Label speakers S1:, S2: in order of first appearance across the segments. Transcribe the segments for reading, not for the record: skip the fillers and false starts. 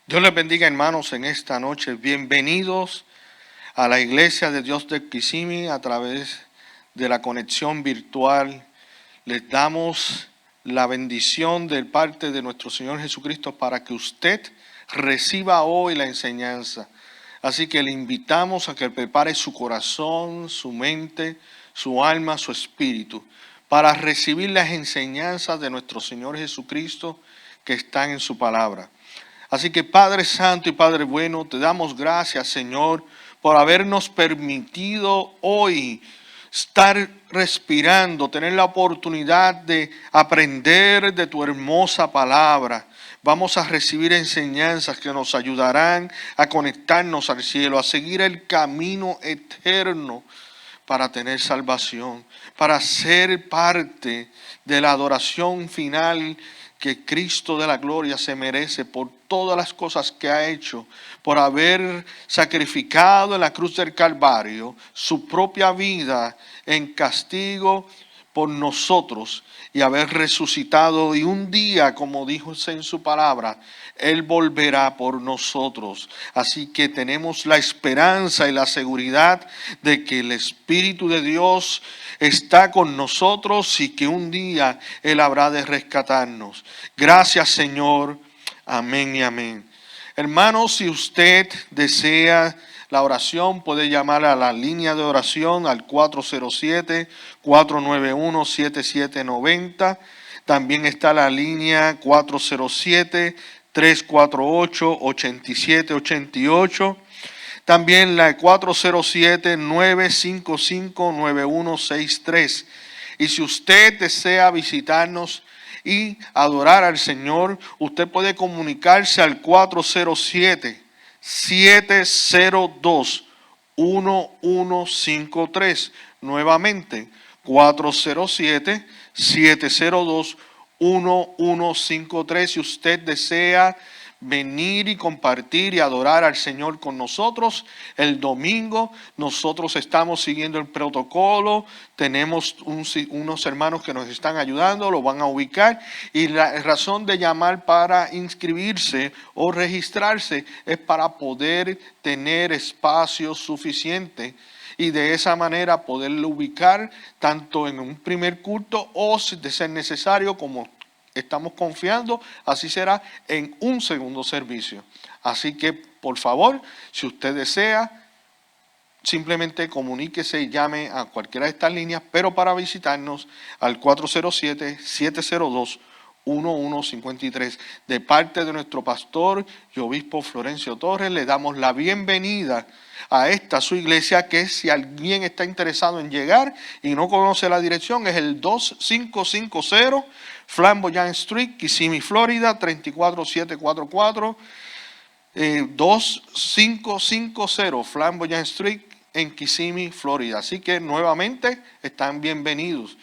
S1: Dios les bendiga, hermanos, en esta noche. Bienvenidos a la Iglesia de Dios de Kissimmee a través de la conexión virtual. Les damos la bendición de parte de nuestro Señor Jesucristo para que usted reciba hoy la enseñanza. Así que le invitamos a que prepare su corazón, su mente, su alma, su espíritu, para recibir las enseñanzas de nuestro Señor Jesucristo que están en su palabra. Así que Padre Santo y Padre Bueno, te damos gracias, Señor, por habernos permitido hoy estar respirando, tener la oportunidad de aprender de tu hermosa palabra. Vamos a recibir enseñanzas que nos ayudarán a conectarnos al cielo, a seguir el camino eterno para tener salvación, para ser parte de la adoración final que Cristo de la gloria se merece por todas las cosas que ha hecho, por haber sacrificado en la cruz del Calvario su propia vida en castigo por nosotros y haber resucitado, y un día, como dijo en su palabra, Él volverá por nosotros. Así que tenemos la esperanza y la seguridad de que el Espíritu de Dios está con nosotros y que un día Él habrá de rescatarnos. Gracias, Señor. Amén y amén. Hermanos, si usted desea la oración, puede llamar a la línea de oración al 407-491-7790. También está la línea 407-348-8788. También la 407-955-9163. Y si usted desea visitarnos y adorar al Señor, usted puede comunicarse al 407-702-1153. Nuevamente, 407-702-1153. Si usted desea venir y compartir y adorar al Señor con nosotros el domingo, nosotros estamos siguiendo el protocolo, tenemos unos hermanos que nos están ayudando, lo van a ubicar, y la razón de llamar para inscribirse o registrarse es para poder tener espacio suficiente y de esa manera poderlo ubicar tanto en un primer culto o, si de ser necesario, como estamos confiando, así será en un segundo servicio. Así que, por favor, si usted desea, simplemente comuníquese y llame a cualquiera de estas líneas, pero para visitarnos al 407-702-1153. De parte de nuestro pastor y obispo Florencio Torres, le damos la bienvenida a esta su iglesia, que si alguien está interesado en llegar y no conoce la dirección, es el 2550 Flamboyant Street, Kissimmee, Florida, 34744. 2550 Flamboyant Street en Kissimmee, Florida. Así que nuevamente están bienvenidos.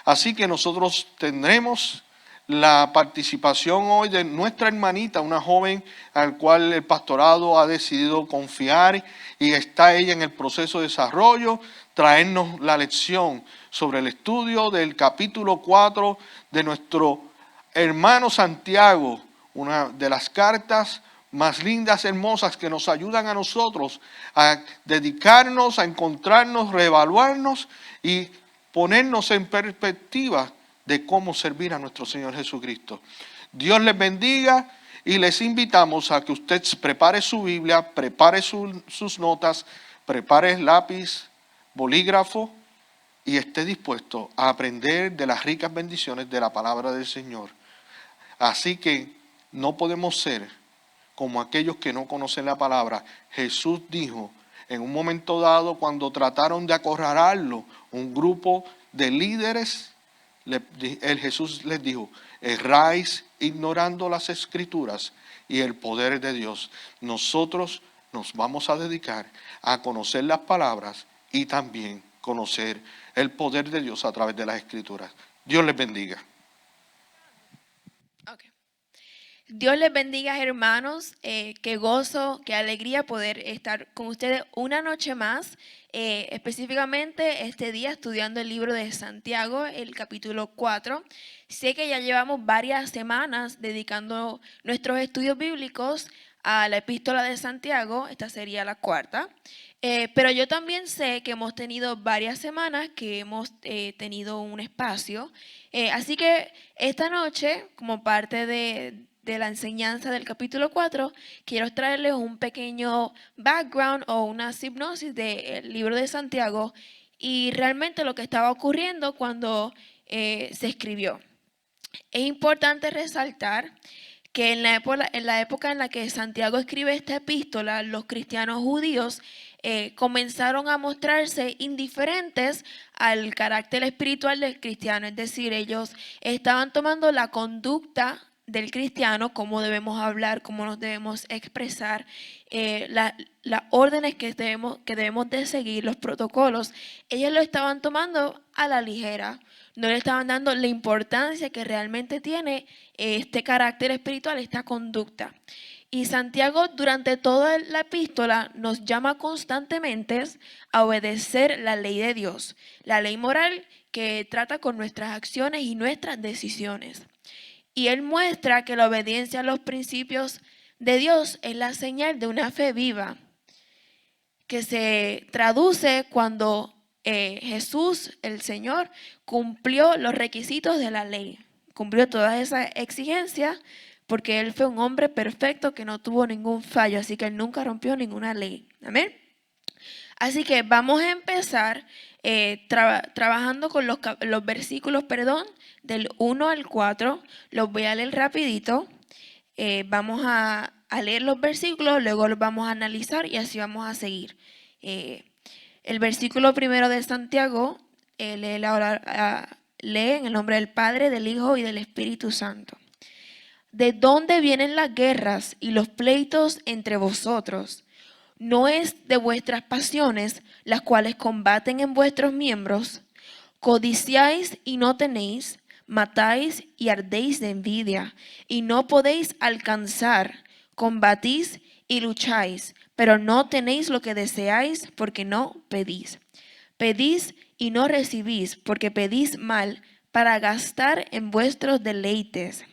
S1: Así que nosotros tendremos la participación hoy de nuestra hermanita, una joven al cual el pastorado ha decidido confiar y está ella en el proceso de desarrollo, traernos la lección sobre el estudio del capítulo 4 de nuestro hermano Santiago, una de las cartas más lindas, hermosas, que nos ayudan a nosotros a dedicarnos, a encontrarnos, reevaluarnos y ponernos en perspectiva de cómo servir a nuestro Señor Jesucristo. Dios les bendiga y les invitamos a que usted prepare su Biblia, prepare sus notas, prepare lápiz, bolígrafo y esté dispuesto a aprender de las ricas bendiciones de la palabra del Señor. Así que no podemos ser como aquellos que no conocen la palabra. Jesús dijo en un momento dado, cuando trataron de acorralarlo, un grupo de líderes, Jesús les dijo: erráis ignorando las escrituras y el poder de Dios. Nosotros nos vamos a dedicar a conocer las palabras y también conocer el poder de Dios a través de las escrituras. Dios les bendiga.
S2: Okay. Dios les bendiga, hermanos. Qué gozo, qué alegría poder estar con ustedes una noche más, específicamente este día estudiando el libro de Santiago, el capítulo 4. Sé que ya llevamos varias semanas dedicando nuestros estudios bíblicos a la epístola de Santiago. Esta sería la cuarta. Pero yo también sé que hemos tenido varias semanas que hemos tenido un espacio. Así que esta noche, como parte de la enseñanza del capítulo 4, quiero traerles un pequeño background o una hipnosis del libro de Santiago y realmente lo que estaba ocurriendo cuando se escribió. Es importante resaltar que en la época en la que Santiago escribe esta epístola, los cristianos judíos comenzaron a mostrarse indiferentes al carácter espiritual del cristiano. Es decir, ellos estaban tomando la conducta del cristiano, cómo debemos hablar, cómo nos debemos expresar, las órdenes que debemos de seguir, los protocolos. Ellos lo estaban tomando a la ligera. No le estaban dando la importancia que realmente tiene este carácter espiritual, esta conducta. Y Santiago durante toda la epístola nos llama constantemente a obedecer la ley de Dios, la ley moral que trata con nuestras acciones y nuestras decisiones. Y él muestra que la obediencia a los principios de Dios es la señal de una fe viva, que se traduce cuando Jesús, el Señor, cumplió los requisitos de la ley, cumplió todas esas exigencias porque Él fue un hombre perfecto que no tuvo ningún fallo, así que Él nunca rompió ninguna ley. Amén. Así que vamos a empezar trabajando con los versículos, del 1 al 4. Los voy a leer rapidito. Vamos a leer los versículos, luego los vamos a analizar y así vamos a seguir. El versículo primero de Santiago lee en el nombre del Padre, del Hijo y del Espíritu Santo. ¿De dónde vienen las guerras y los pleitos entre vosotros? ¿No es de vuestras pasiones las cuales combaten en vuestros miembros? Codiciáis y no tenéis, matáis y ardéis de envidia, y no podéis alcanzar, combatís y lucháis, pero no tenéis lo que deseáis porque no pedís. Pedís y no recibís porque pedís mal para gastar en vuestros deleites.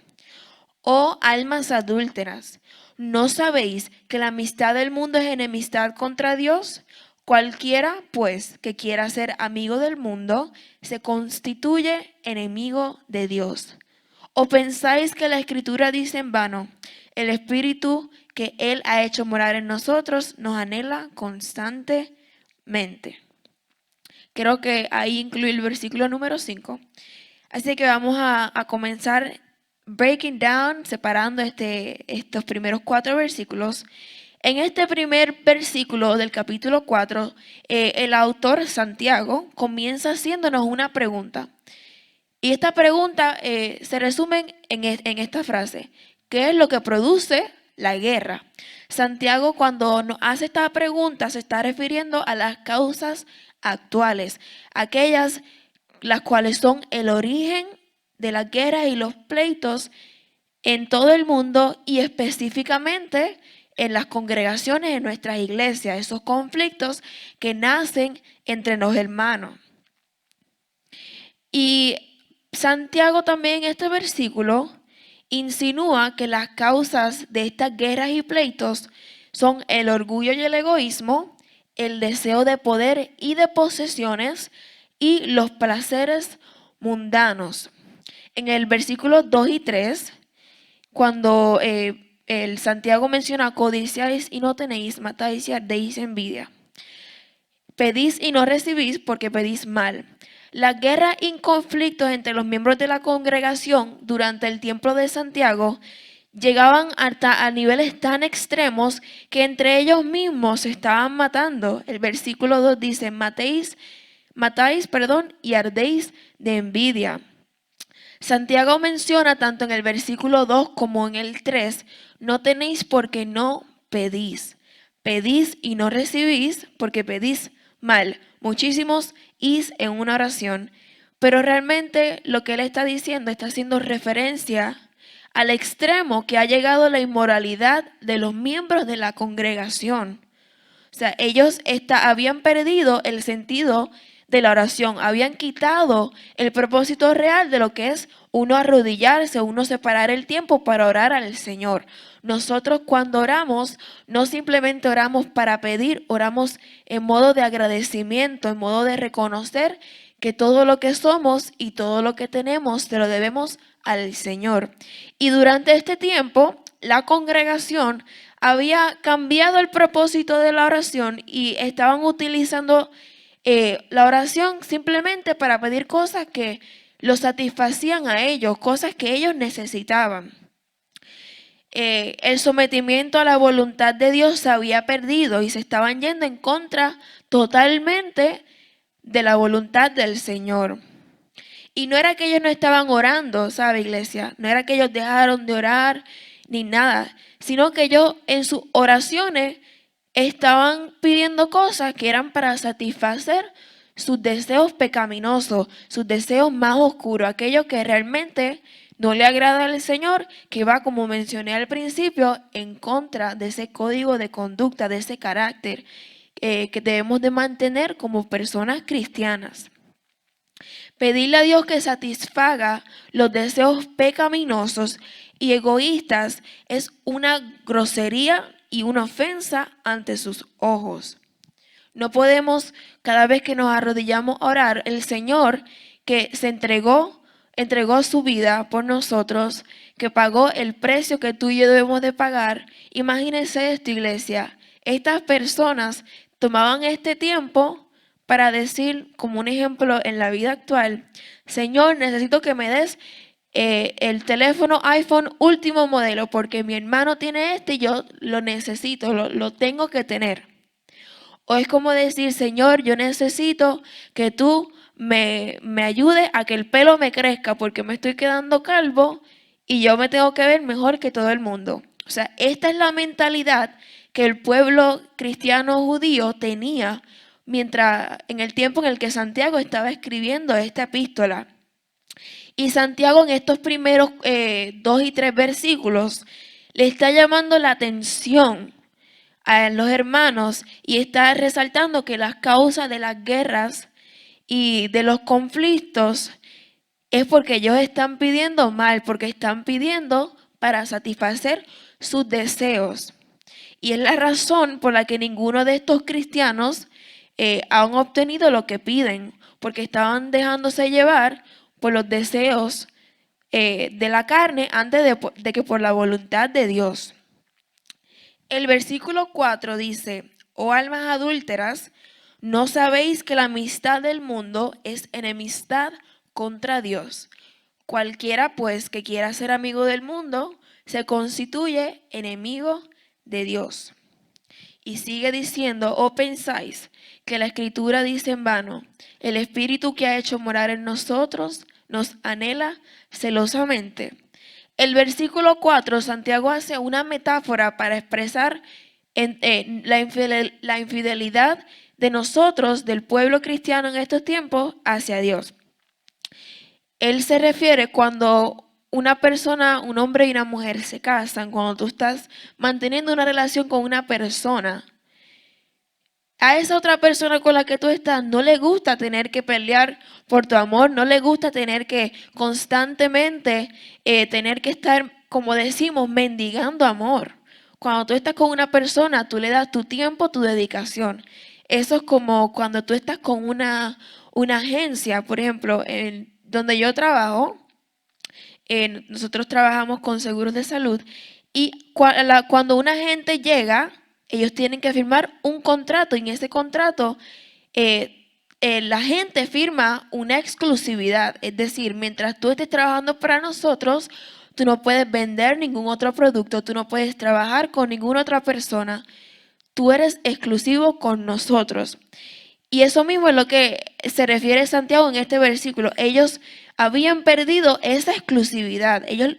S2: Oh almas adúlteras, ¿no sabéis que la amistad del mundo es enemistad contra Dios? Cualquiera, pues, que quiera ser amigo del mundo, se constituye enemigo de Dios. ¿O pensáis que la Escritura dice en vano, el Espíritu que Él ha hecho morar en nosotros nos anhela constantemente? Creo que ahí incluye el versículo número 5. Así que vamos a comenzar breaking down, separando estos primeros 4 versículos. En este primer versículo del capítulo 4, el autor Santiago comienza haciéndonos una pregunta. Y esta pregunta se resume en esta frase: ¿qué es lo que produce la guerra? Santiago, cuando nos hace esta pregunta, se está refiriendo a las causas actuales, aquellas las cuales son el origen de las guerras y los pleitos en todo el mundo y específicamente en las congregaciones de nuestras iglesias, esos conflictos que nacen entre los hermanos. Y Santiago también en este versículo insinúa que las causas de estas guerras y pleitos son el orgullo y el egoísmo, el deseo de poder y de posesiones y los placeres mundanos. En el versículo 2 y 3, cuando el Santiago menciona codiciáis y no tenéis, matáis y ardéis envidia. Pedís y no recibís porque pedís mal. Las guerras y conflictos entre los miembros de la congregación durante el tiempo de Santiago llegaban hasta a niveles tan extremos que entre ellos mismos se estaban matando. El versículo 2 dice, matáis, y ardéis de envidia. Santiago menciona tanto en el versículo 2 como en el 3, no tenéis porque no pedís. Pedís y no recibís porque pedís mal. Muchísimos is en una oración. Pero realmente lo que él está diciendo está haciendo referencia al extremo que ha llegado la inmoralidad de los miembros de la congregación. O sea, ellos habían perdido el sentido de la oración, habían quitado el propósito real de lo que es uno arrodillarse, uno separar el tiempo para orar al Señor. Nosotros cuando oramos, no simplemente oramos para pedir, oramos en modo de agradecimiento, en modo de reconocer que todo lo que somos y todo lo que tenemos se lo debemos al Señor. Y durante este tiempo, la congregación había cambiado el propósito de la oración y estaban utilizando la oración simplemente para pedir cosas que los satisfacían a ellos, cosas que ellos necesitaban. El sometimiento a la voluntad de Dios se había perdido y se estaban yendo en contra totalmente de la voluntad del Señor. Y no era que ellos no estaban orando, ¿sabe, iglesia? No era que ellos dejaron de orar ni nada, sino que ellos en sus oraciones estaban pidiendo cosas que eran para satisfacer sus deseos pecaminosos, sus deseos más oscuros, aquellos que realmente no le agrada al Señor, que va, como mencioné al principio, en contra de ese código de conducta, de ese carácter que debemos de mantener como personas cristianas. Pedirle a Dios que satisfaga los deseos pecaminosos y egoístas es una grosería y una ofensa ante sus ojos. No podemos, cada vez que nos arrodillamos a orar, el Señor que se entregó su vida por nosotros, que pagó el precio que tú y yo debemos de pagar. Imagínense esto, iglesia. Estas personas tomaban este tiempo para decir, como un ejemplo en la vida actual, Señor, necesito que me des el teléfono iPhone último modelo porque mi hermano tiene este y yo lo necesito, lo tengo que tener. O es como decir, Señor, yo necesito que tú me ayudes a que el pelo me crezca porque me estoy quedando calvo y yo me tengo que ver mejor que todo el mundo. O sea, esta es la mentalidad que el pueblo cristiano judío tenía mientras en el tiempo en el que Santiago estaba escribiendo esta epístola. Y Santiago en estos primeros 2 y 3 versículos le está llamando la atención a los hermanos y está resaltando que las causas de las guerras y de los conflictos es porque ellos están pidiendo mal, porque están pidiendo para satisfacer sus deseos. Y es la razón por la que ninguno de estos cristianos han obtenido lo que piden, porque estaban dejándose llevar por los deseos de la carne antes de que por la voluntad de Dios. El versículo 4 dice, oh almas adúlteras, ¿no sabéis que la amistad del mundo es enemistad contra Dios? Cualquiera pues que quiera ser amigo del mundo se constituye enemigo de Dios. Y sigue diciendo, ¿o pensáis que la Escritura dice en vano, el Espíritu que ha hecho morar en nosotros nos anhela celosamente? El versículo 4, Santiago hace una metáfora para expresar la infidelidad de nosotros, del pueblo cristiano en estos tiempos, hacia Dios. Él se refiere cuando una persona, un hombre y una mujer se casan, cuando tú estás manteniendo una relación con una persona, a esa otra persona con la que tú estás no le gusta tener que pelear por tu amor, no le gusta tener que constantemente tener que estar, como decimos, mendigando amor. Cuando tú estás con una persona, tú le das tu tiempo, tu dedicación. Eso es como cuando tú estás con una agencia, por ejemplo, en donde yo trabajo, nosotros trabajamos con seguros de salud y cuando una agente llega, ellos tienen que firmar un contrato y en ese contrato la gente firma una exclusividad. Es decir, mientras tú estés trabajando para nosotros, tú no puedes vender ningún otro producto, tú no puedes trabajar con ninguna otra persona. Tú eres exclusivo con nosotros. Y eso mismo es lo que se refiere Santiago en este versículo. Ellos habían perdido esa exclusividad. Ellos,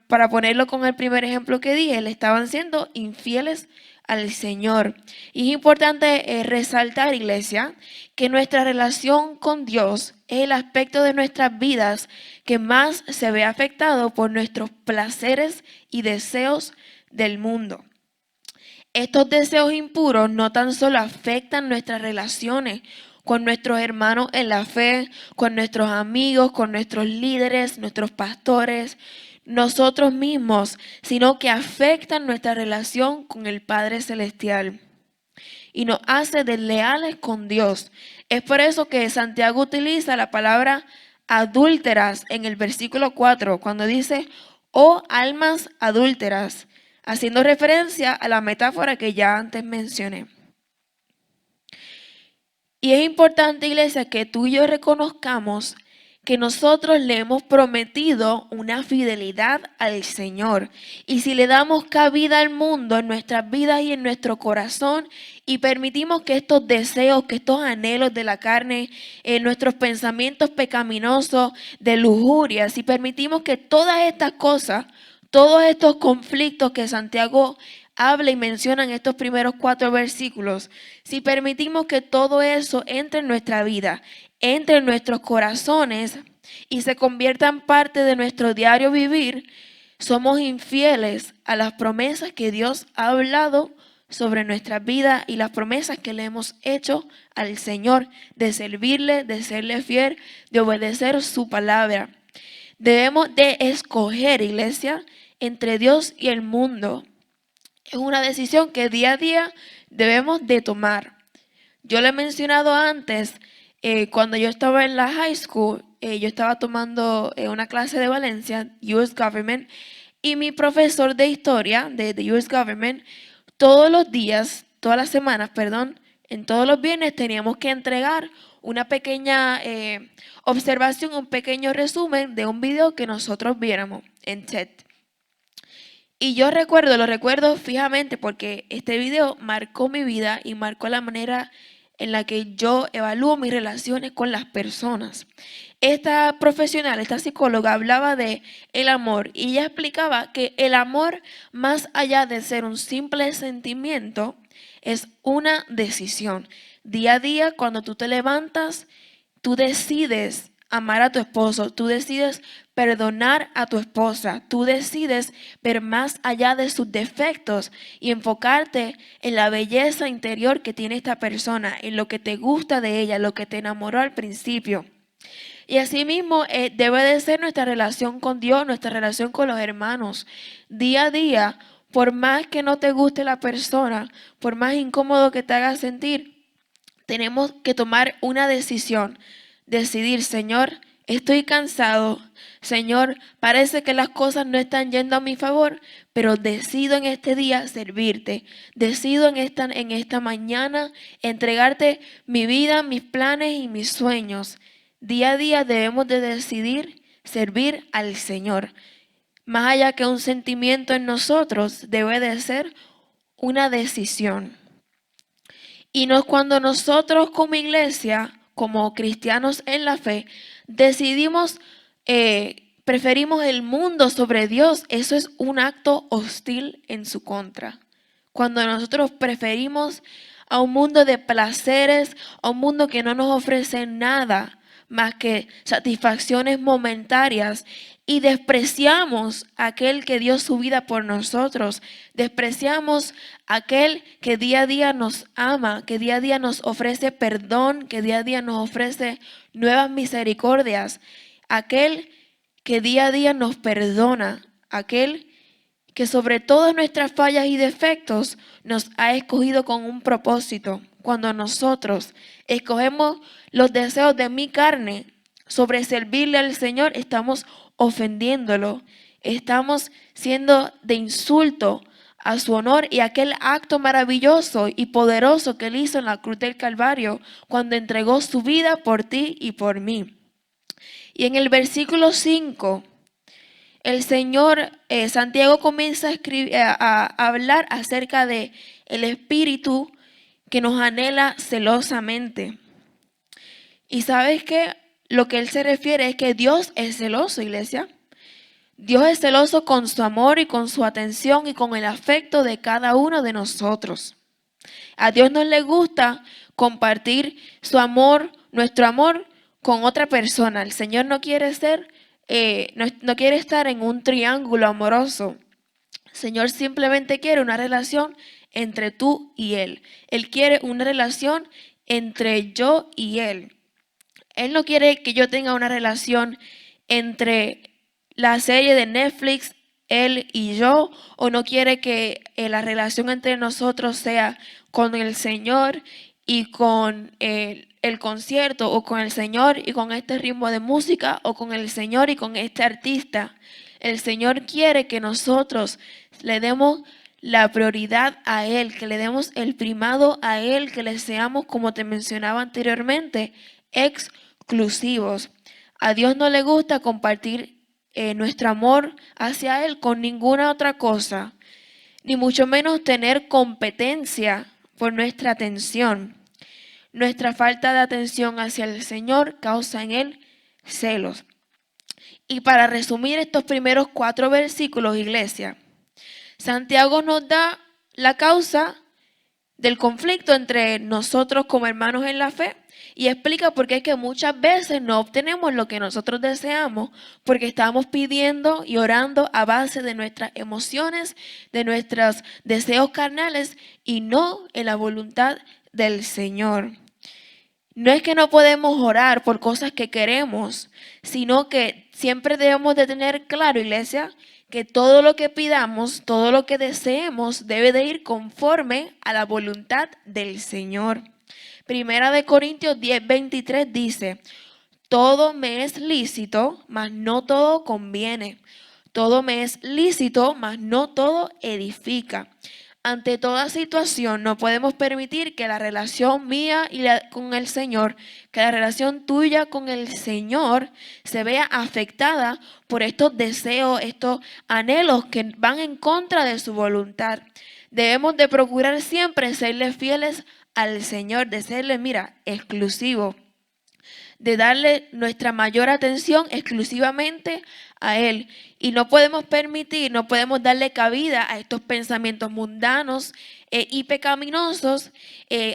S2: para ponerlo con el primer ejemplo que dije, le estaban siendo infieles al Señor. Y es importante resaltar, iglesia, que nuestra relación con Dios es el aspecto de nuestras vidas que más se ve afectado por nuestros placeres y deseos del mundo. Estos deseos impuros no tan solo afectan nuestras relaciones con nuestros hermanos en la fe, con nuestros amigos, con nuestros líderes, nuestros pastores, nosotros mismos, sino que afectan nuestra relación con el Padre Celestial y nos hace desleales con Dios. Es por eso que Santiago utiliza la palabra adúlteras en el versículo 4, cuando dice, oh almas adúlteras, haciendo referencia a la metáfora que ya antes mencioné. Y es importante, iglesia, que tú y yo reconozcamos que nosotros le hemos prometido una fidelidad al Señor. Y si le damos cabida al mundo en nuestras vidas y en nuestro corazón y permitimos que estos deseos, que estos anhelos de la carne, nuestros pensamientos pecaminosos de lujuria, si permitimos que todas estas cosas, todos estos conflictos que Santiago habla y menciona en estos primeros 4 versículos, si permitimos que todo eso entre en nuestra vida, entre en nuestros corazones y se convierta en parte de nuestro diario vivir, somos infieles a las promesas que Dios ha hablado sobre nuestra vida y las promesas que le hemos hecho al Señor de servirle, de serle fiel, de obedecer su palabra. Debemos de escoger, iglesia, entre Dios y el mundo. Es una decisión que día a día debemos de tomar. Yo le he mencionado antes, cuando yo estaba en la high school, yo estaba tomando una clase de Valencia, US Government, y mi profesor de historia de US Government, todos los días, todas las semanas, perdón, en todos los viernes teníamos que entregar una pequeña observación, un pequeño resumen de un video que nosotros viéramos en TED. Y yo lo recuerdo fijamente porque este video marcó mi vida y marcó la manera en la que yo evalúo mis relaciones con las personas. Esta profesional, esta psicóloga, hablaba de el amor y ella explicaba que el amor, más allá de ser un simple sentimiento, es una decisión. Día a día, cuando tú te levantas, tú decides amar a tu esposo, tú decides perdonar a tu esposa, tú decides ver más allá de sus defectos y enfocarte en la belleza interior que tiene esta persona, en lo que te gusta de ella, lo que te enamoró al principio. Y asimismo debe de ser nuestra relación con Dios, nuestra relación con los hermanos. Día a día, por más que no te guste la persona, por más incómodo que te haga sentir, tenemos que tomar una decisión. Decidir, Señor, estoy cansado. Señor, parece que las cosas no están yendo a mi favor, pero decido en este día servirte. Decido en esta mañana entregarte mi vida, mis planes y mis sueños. Día a día debemos de decidir servir al Señor. Más allá que un sentimiento en nosotros, debe de ser una decisión. Y no es cuando nosotros como iglesia, como cristianos en la fe, decidimos, preferimos el mundo sobre Dios, eso es un acto hostil en su contra. Cuando nosotros preferimos a un mundo de placeres, a un mundo que no nos ofrece nada más que satisfacciones momentarias y despreciamos a aquel que dio su vida por nosotros, despreciamos a aquel que día a día nos ama, que día a día nos ofrece perdón, que día a día nos ofrece nuevas misericordias, aquel que día a día nos perdona, aquel que sobre todas nuestras fallas y defectos nos ha escogido con un propósito. Cuando nosotros escogemos los deseos de mi carne sobre servirle al Señor, estamos ofendiéndolo, estamos siendo de insulto a su honor y aquel acto maravilloso y poderoso que él hizo en la cruz del Calvario cuando entregó su vida por ti y por mí. Y en el versículo 5, el Señor, Santiago comienza a hablar acerca de el Espíritu que nos anhela celosamente. Y sabes que lo que él se refiere es que Dios es celoso, iglesia. Dios es celoso con su amor y con su atención y con el afecto de cada uno de nosotros. A Dios no le gusta compartir su amor, nuestro amor, con otra persona. El Señor no quiere no quiere estar en un triángulo amoroso. El Señor simplemente quiere una relación entre tú y Él. Él quiere una relación entre yo y Él. Él no quiere que yo tenga una relación entre la serie de Netflix, Él y yo, o no quiere que la relación entre nosotros sea con el Señor y con el concierto, o con el Señor y con este ritmo de música, o con el Señor y con este artista. El Señor quiere que nosotros le demos la prioridad a Él, que le demos el primado a Él, que le seamos, como te mencionaba anteriormente, exclusivos. A Dios no le gusta compartir nuestro amor hacia Él con ninguna otra cosa, ni mucho menos tener competencia por nuestra atención. Nuestra falta de atención hacia el Señor causa en Él celos. Y para resumir estos primeros 4 versículos, iglesia, Santiago nos da la causa del conflicto entre nosotros como hermanos en la fe y explica por qué es que muchas veces no obtenemos lo que nosotros deseamos, porque estamos pidiendo y orando a base de nuestras emociones, de nuestros deseos carnales y no en la voluntad del Señor. No es que no podemos orar por cosas que queremos, sino que siempre debemos de tener claro, iglesia, que todo lo que pidamos, todo lo que deseemos debe de ir conforme a la voluntad del Señor. Primera de Corintios 10:23 dice, todo me es lícito, mas no todo conviene. Todo me es lícito, mas no todo edifica. Ante toda situación no podemos permitir que la relación mía con el Señor, que la relación tuya con el Señor se vea afectada por estos deseos, estos anhelos que van en contra de su voluntad. Debemos de procurar siempre serle fieles al Señor, de serle, mira, exclusivo, de darle nuestra mayor atención exclusivamente a Él. Y no podemos permitir, no podemos darle cabida a estos pensamientos mundanos y pecaminosos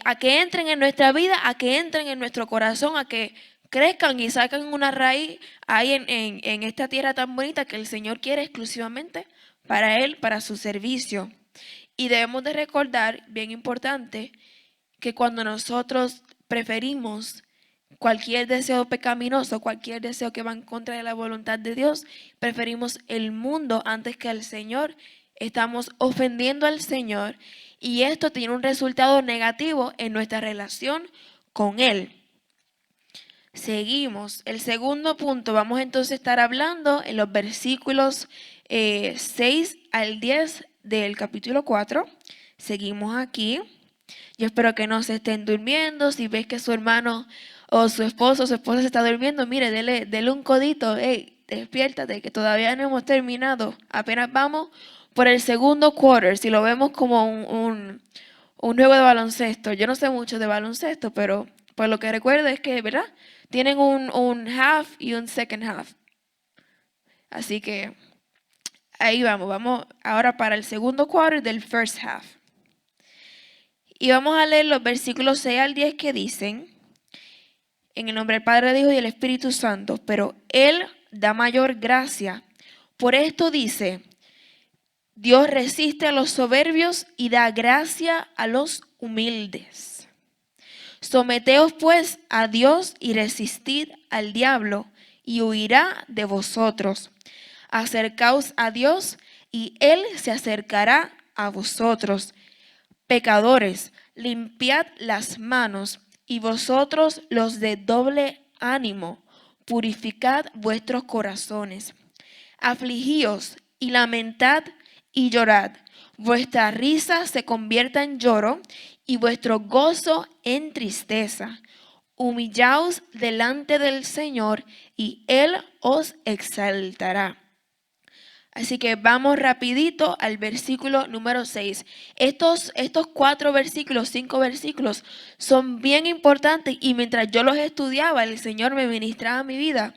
S2: a que entren en nuestra vida, a que entren en nuestro corazón, a que crezcan y saquen una raíz ahí en esta tierra tan bonita que el Señor quiere exclusivamente para Él, para su servicio. Y debemos de recordar, bien importante, que cuando nosotros preferimos cualquier deseo pecaminoso, cualquier deseo que va en contra de la voluntad de Dios, preferimos el mundo antes que al Señor, estamos ofendiendo al Señor y esto tiene un resultado negativo en nuestra relación con Él. Seguimos. El segundo punto, vamos entonces a estar hablando en los versículos 6 al 10 del capítulo 4. Seguimos aquí. Yo espero que no se estén durmiendo. Si ves que su hermano o su esposo o su esposa se está durmiendo, mire, dele un codito. Hey, despiértate, que todavía no hemos terminado. Apenas vamos por el segundo quarter. Si lo vemos como un juego de baloncesto. Yo no sé mucho de baloncesto, pero por lo que recuerdo es que, ¿verdad? Tienen un half y un second half. Así que ahí vamos. Vamos ahora para el segundo quarter del first half. Y vamos a leer los versículos 6 al 10 que dicen, en el nombre del Padre, del Hijo y del Espíritu Santo, pero Él da mayor gracia. Por esto dice, Dios resiste a los soberbios y da gracia a los humildes. Someteos pues a Dios y resistid al diablo y huirá de vosotros. Acercaos a Dios y Él se acercará a vosotros. Pecadores, limpiad las manos, y vosotros los de doble ánimo, purificad vuestros corazones. Afligíos y lamentad y llorad. Vuestra risa se convierta en lloro y vuestro gozo en tristeza. Humillaos delante del Señor y Él os exaltará. Así que vamos rapidito al versículo número 6. Estos 4 versículos, 5 versículos son bien importantes y mientras yo los estudiaba, el Señor me ministraba mi vida.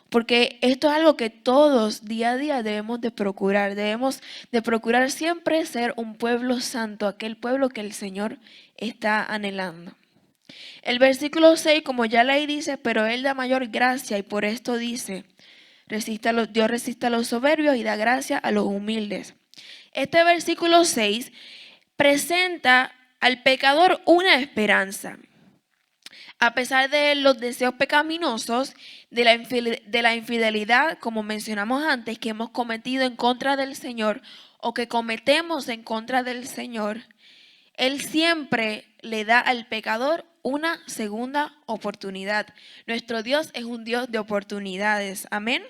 S2: Porque esto es algo que todos día a día debemos de procurar. Debemos de procurar siempre ser un pueblo santo, aquel pueblo que el Señor está anhelando. El versículo 6, como ya leí, dice, pero Él da mayor gracia y por esto dice, Dios resiste a los soberbios y da gracia a los humildes. Este versículo 6 presenta al pecador una esperanza. A pesar de los deseos pecaminosos, de la infidelidad, como mencionamos antes, que hemos cometido en contra del Señor o que cometemos en contra del Señor, Él siempre le da al pecador una segunda oportunidad. Nuestro Dios es un Dios de oportunidades. Amén.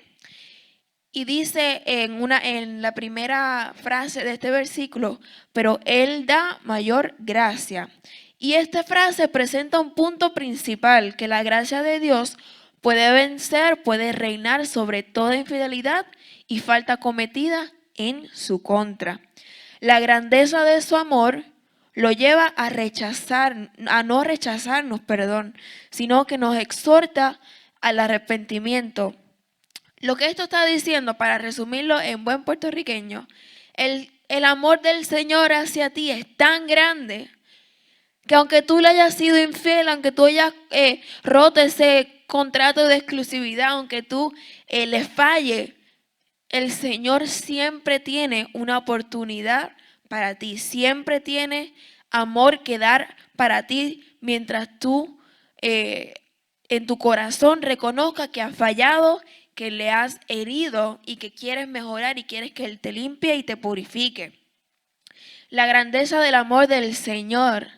S2: Y dice en la primera frase de este versículo, pero Él da mayor gracia. Y esta frase presenta un punto principal, que la gracia de Dios puede vencer, puede reinar sobre toda infidelidad y falta cometida en su contra. La grandeza de su amor lo lleva a no rechazarnos, sino que nos exhorta al arrepentimiento. Lo que esto está diciendo, para resumirlo en buen puertorriqueño, el amor del Señor hacia ti es tan grande que aunque tú le hayas sido infiel, aunque tú hayas roto ese contrato de exclusividad, aunque tú le falle, el Señor siempre tiene una oportunidad para ti, siempre tiene amor que dar para ti mientras tú en tu corazón reconozcas que has fallado, que le has herido y que quieres mejorar y quieres que Él te limpie y te purifique. La grandeza del amor del Señor,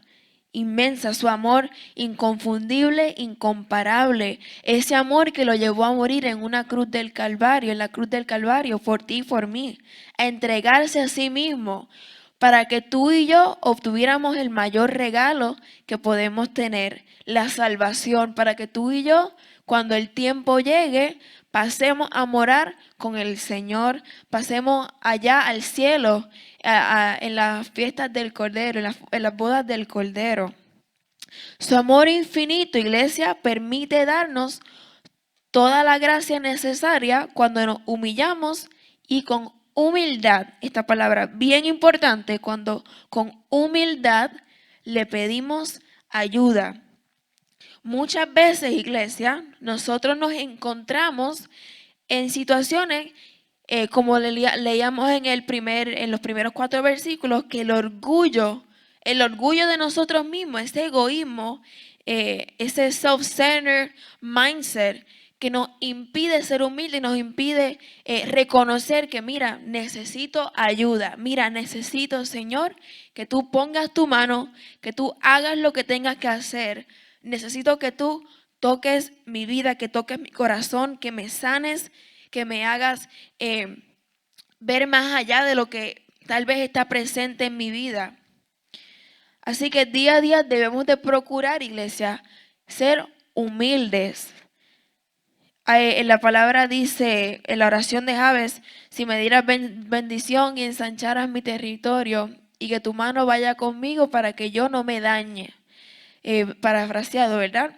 S2: inmensa, su amor inconfundible, incomparable, ese amor que lo llevó a morir en una cruz del Calvario, en la cruz del Calvario, por ti y por mí, a entregarse a sí mismo para que tú y yo obtuviéramos el mayor regalo que podemos tener, la salvación, para que tú y yo, cuando el tiempo llegue, pasemos a morar con el Señor, pasemos allá al cielo, en las fiestas del Cordero, en las bodas del Cordero. Su amor infinito, iglesia, permite darnos toda la gracia necesaria cuando nos humillamos y con humildad, esta palabra bien importante, cuando con humildad le pedimos ayuda. Muchas veces, iglesia, nosotros nos encontramos en situaciones, como leíamos en los primeros 4 versículos, que el orgullo de nosotros mismos, ese egoísmo, ese self-centered mindset, que nos impide ser humildes, nos impide reconocer que, mira, necesito ayuda, mira, necesito, Señor, que tú pongas tu mano, que tú hagas lo que tengas que hacer. Necesito que tú toques mi vida, que toques mi corazón, que me sanes, que me hagas ver más allá de lo que tal vez está presente en mi vida. Así que día a día debemos de procurar, iglesia, ser humildes. En la palabra dice, en la oración de Jabes, si me dieras bendición y ensancharas mi territorio, y que tu mano vaya conmigo para que yo no me dañe. Parafraseado, ¿verdad?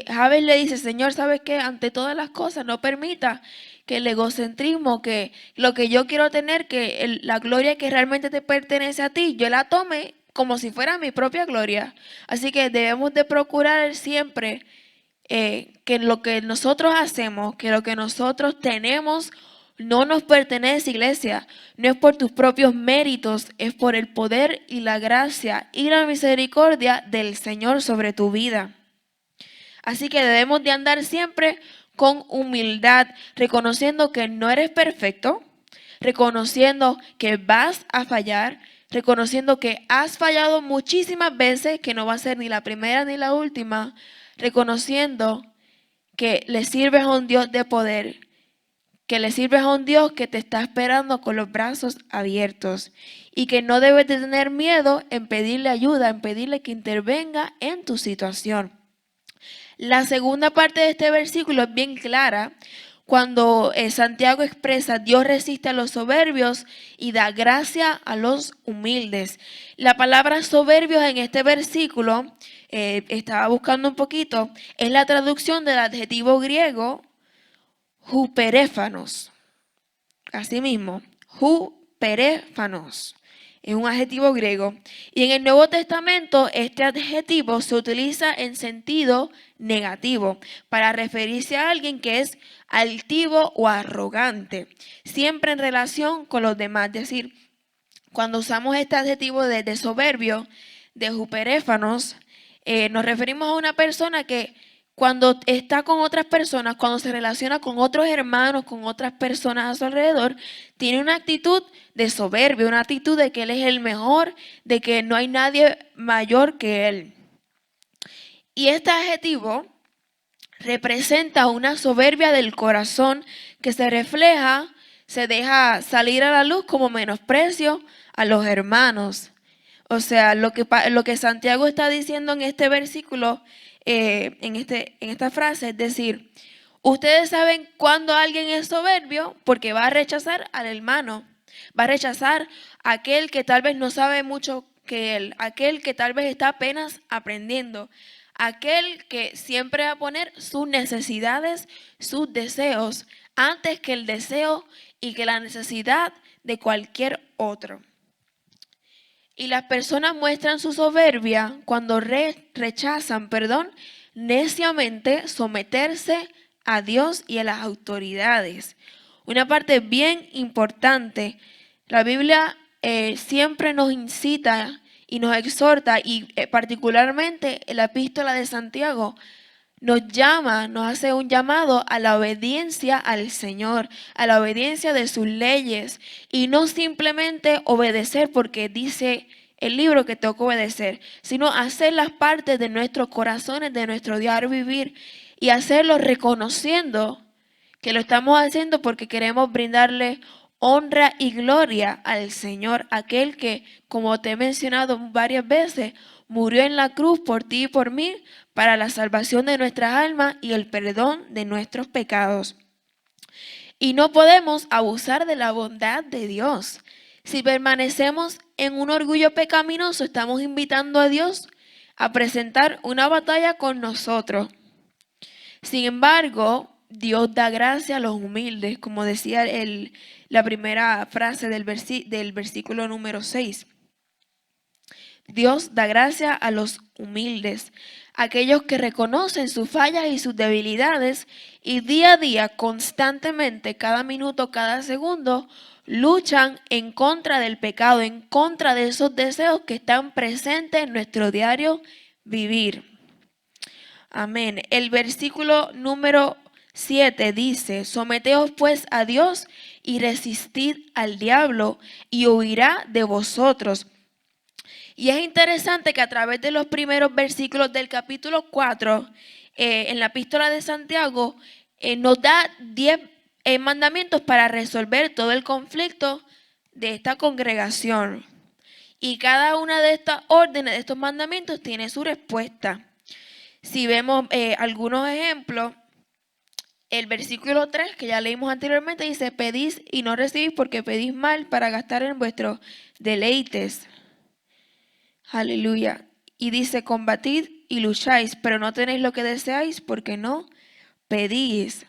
S2: Jabes le dice, Señor, ¿sabes qué? Ante todas las cosas, no permita que el egocentrismo, que lo que yo quiero tener, que la gloria que realmente te pertenece a ti, yo la tome como si fuera mi propia gloria. Así que debemos de procurar siempre que lo que nosotros hacemos, que lo que nosotros tenemos, no nos pertenece, iglesia. No es por tus propios méritos, es por el poder y la gracia y la misericordia del Señor sobre tu vida. Así que debemos de andar siempre con humildad, reconociendo que no eres perfecto, reconociendo que vas a fallar, reconociendo que has fallado muchísimas veces, que no va a ser ni la primera ni la última, reconociendo que le sirves a un Dios de poder, que le sirves a un Dios que te está esperando con los brazos abiertos y que no debes de tener miedo en pedirle ayuda, en pedirle que intervenga en tu situación. La segunda parte de este versículo es bien clara cuando Santiago expresa: Dios resiste a los soberbios y da gracia a los humildes. La palabra soberbios en este versículo, estaba buscando un poquito, es la traducción del adjetivo griego huperéfanos. Así mismo, huperéfanos. Es un adjetivo griego. Y en el Nuevo Testamento este adjetivo se utiliza en sentido negativo para referirse a alguien que es altivo o arrogante, siempre en relación con los demás. Es decir, cuando usamos este adjetivo de soberbio, de huperéfanos, nos referimos a una persona que cuando está con otras personas, cuando se relaciona con otros hermanos, con otras personas a su alrededor, tiene una actitud de soberbia, una actitud de que él es el mejor, de que no hay nadie mayor que él. Y este adjetivo representa una soberbia del corazón que se refleja, se deja salir a la luz como menosprecio a los hermanos. O sea, lo que Santiago está diciendo en este versículo, en esta frase, es decir, ustedes saben cuando alguien es soberbio porque va a rechazar al hermano, va a rechazar a aquel que tal vez no sabe mucho que él, aquel que tal vez está apenas aprendiendo, aquel que siempre va a poner sus necesidades, sus deseos, antes que el deseo y que la necesidad de cualquier otro. Y las personas muestran su soberbia cuando rechazan, neciamente someterse a Dios y a las autoridades. Una parte bien importante, la Biblia siempre nos incita y nos exhorta, y particularmente en la epístola de Santiago, nos hace un llamado a la obediencia al Señor, a la obediencia de sus leyes, y no simplemente obedecer porque dice el libro que tengo que obedecer, sino hacer las partes de nuestros corazones, de nuestro diario vivir, y hacerlo reconociendo que lo estamos haciendo porque queremos brindarle honra y gloria al Señor, aquel que, como te he mencionado varias veces, murió en la cruz por ti y por mí para la salvación de nuestras almas y el perdón de nuestros pecados. Y no podemos abusar de la bondad de Dios. Si permanecemos en un orgullo pecaminoso, estamos invitando a Dios a presentar una batalla con nosotros. Sin embargo, Dios da gracia a los humildes, como decía la primera frase del versículo número 6. Dios da gracia a los humildes, aquellos que reconocen sus fallas y sus debilidades y día a día, constantemente, cada minuto, cada segundo, luchan en contra del pecado, en contra de esos deseos que están presentes en nuestro diario vivir. Amén. El versículo número 7 dice, someteos pues a Dios y resistid al diablo y huirá de vosotros. Y es interesante que a través de los primeros versículos del capítulo 4, en la epístola de Santiago, nos da 10 mandamientos para resolver todo el conflicto de esta congregación. Y cada una de estas órdenes, de estos mandamientos, tiene su respuesta. Si vemos algunos ejemplos, el versículo 3, que ya leímos anteriormente, dice, pedís y no recibís porque pedís mal para gastar en vuestros deleites. Aleluya. Y dice, combatid y lucháis, pero no tenéis lo que deseáis porque no pedís.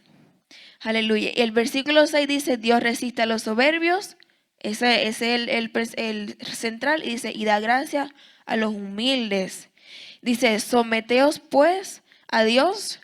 S2: Aleluya. Y el versículo 6 dice, Dios resiste a los soberbios. Ese es el central. Y dice, y da gracia a los humildes. Dice, someteos pues a Dios,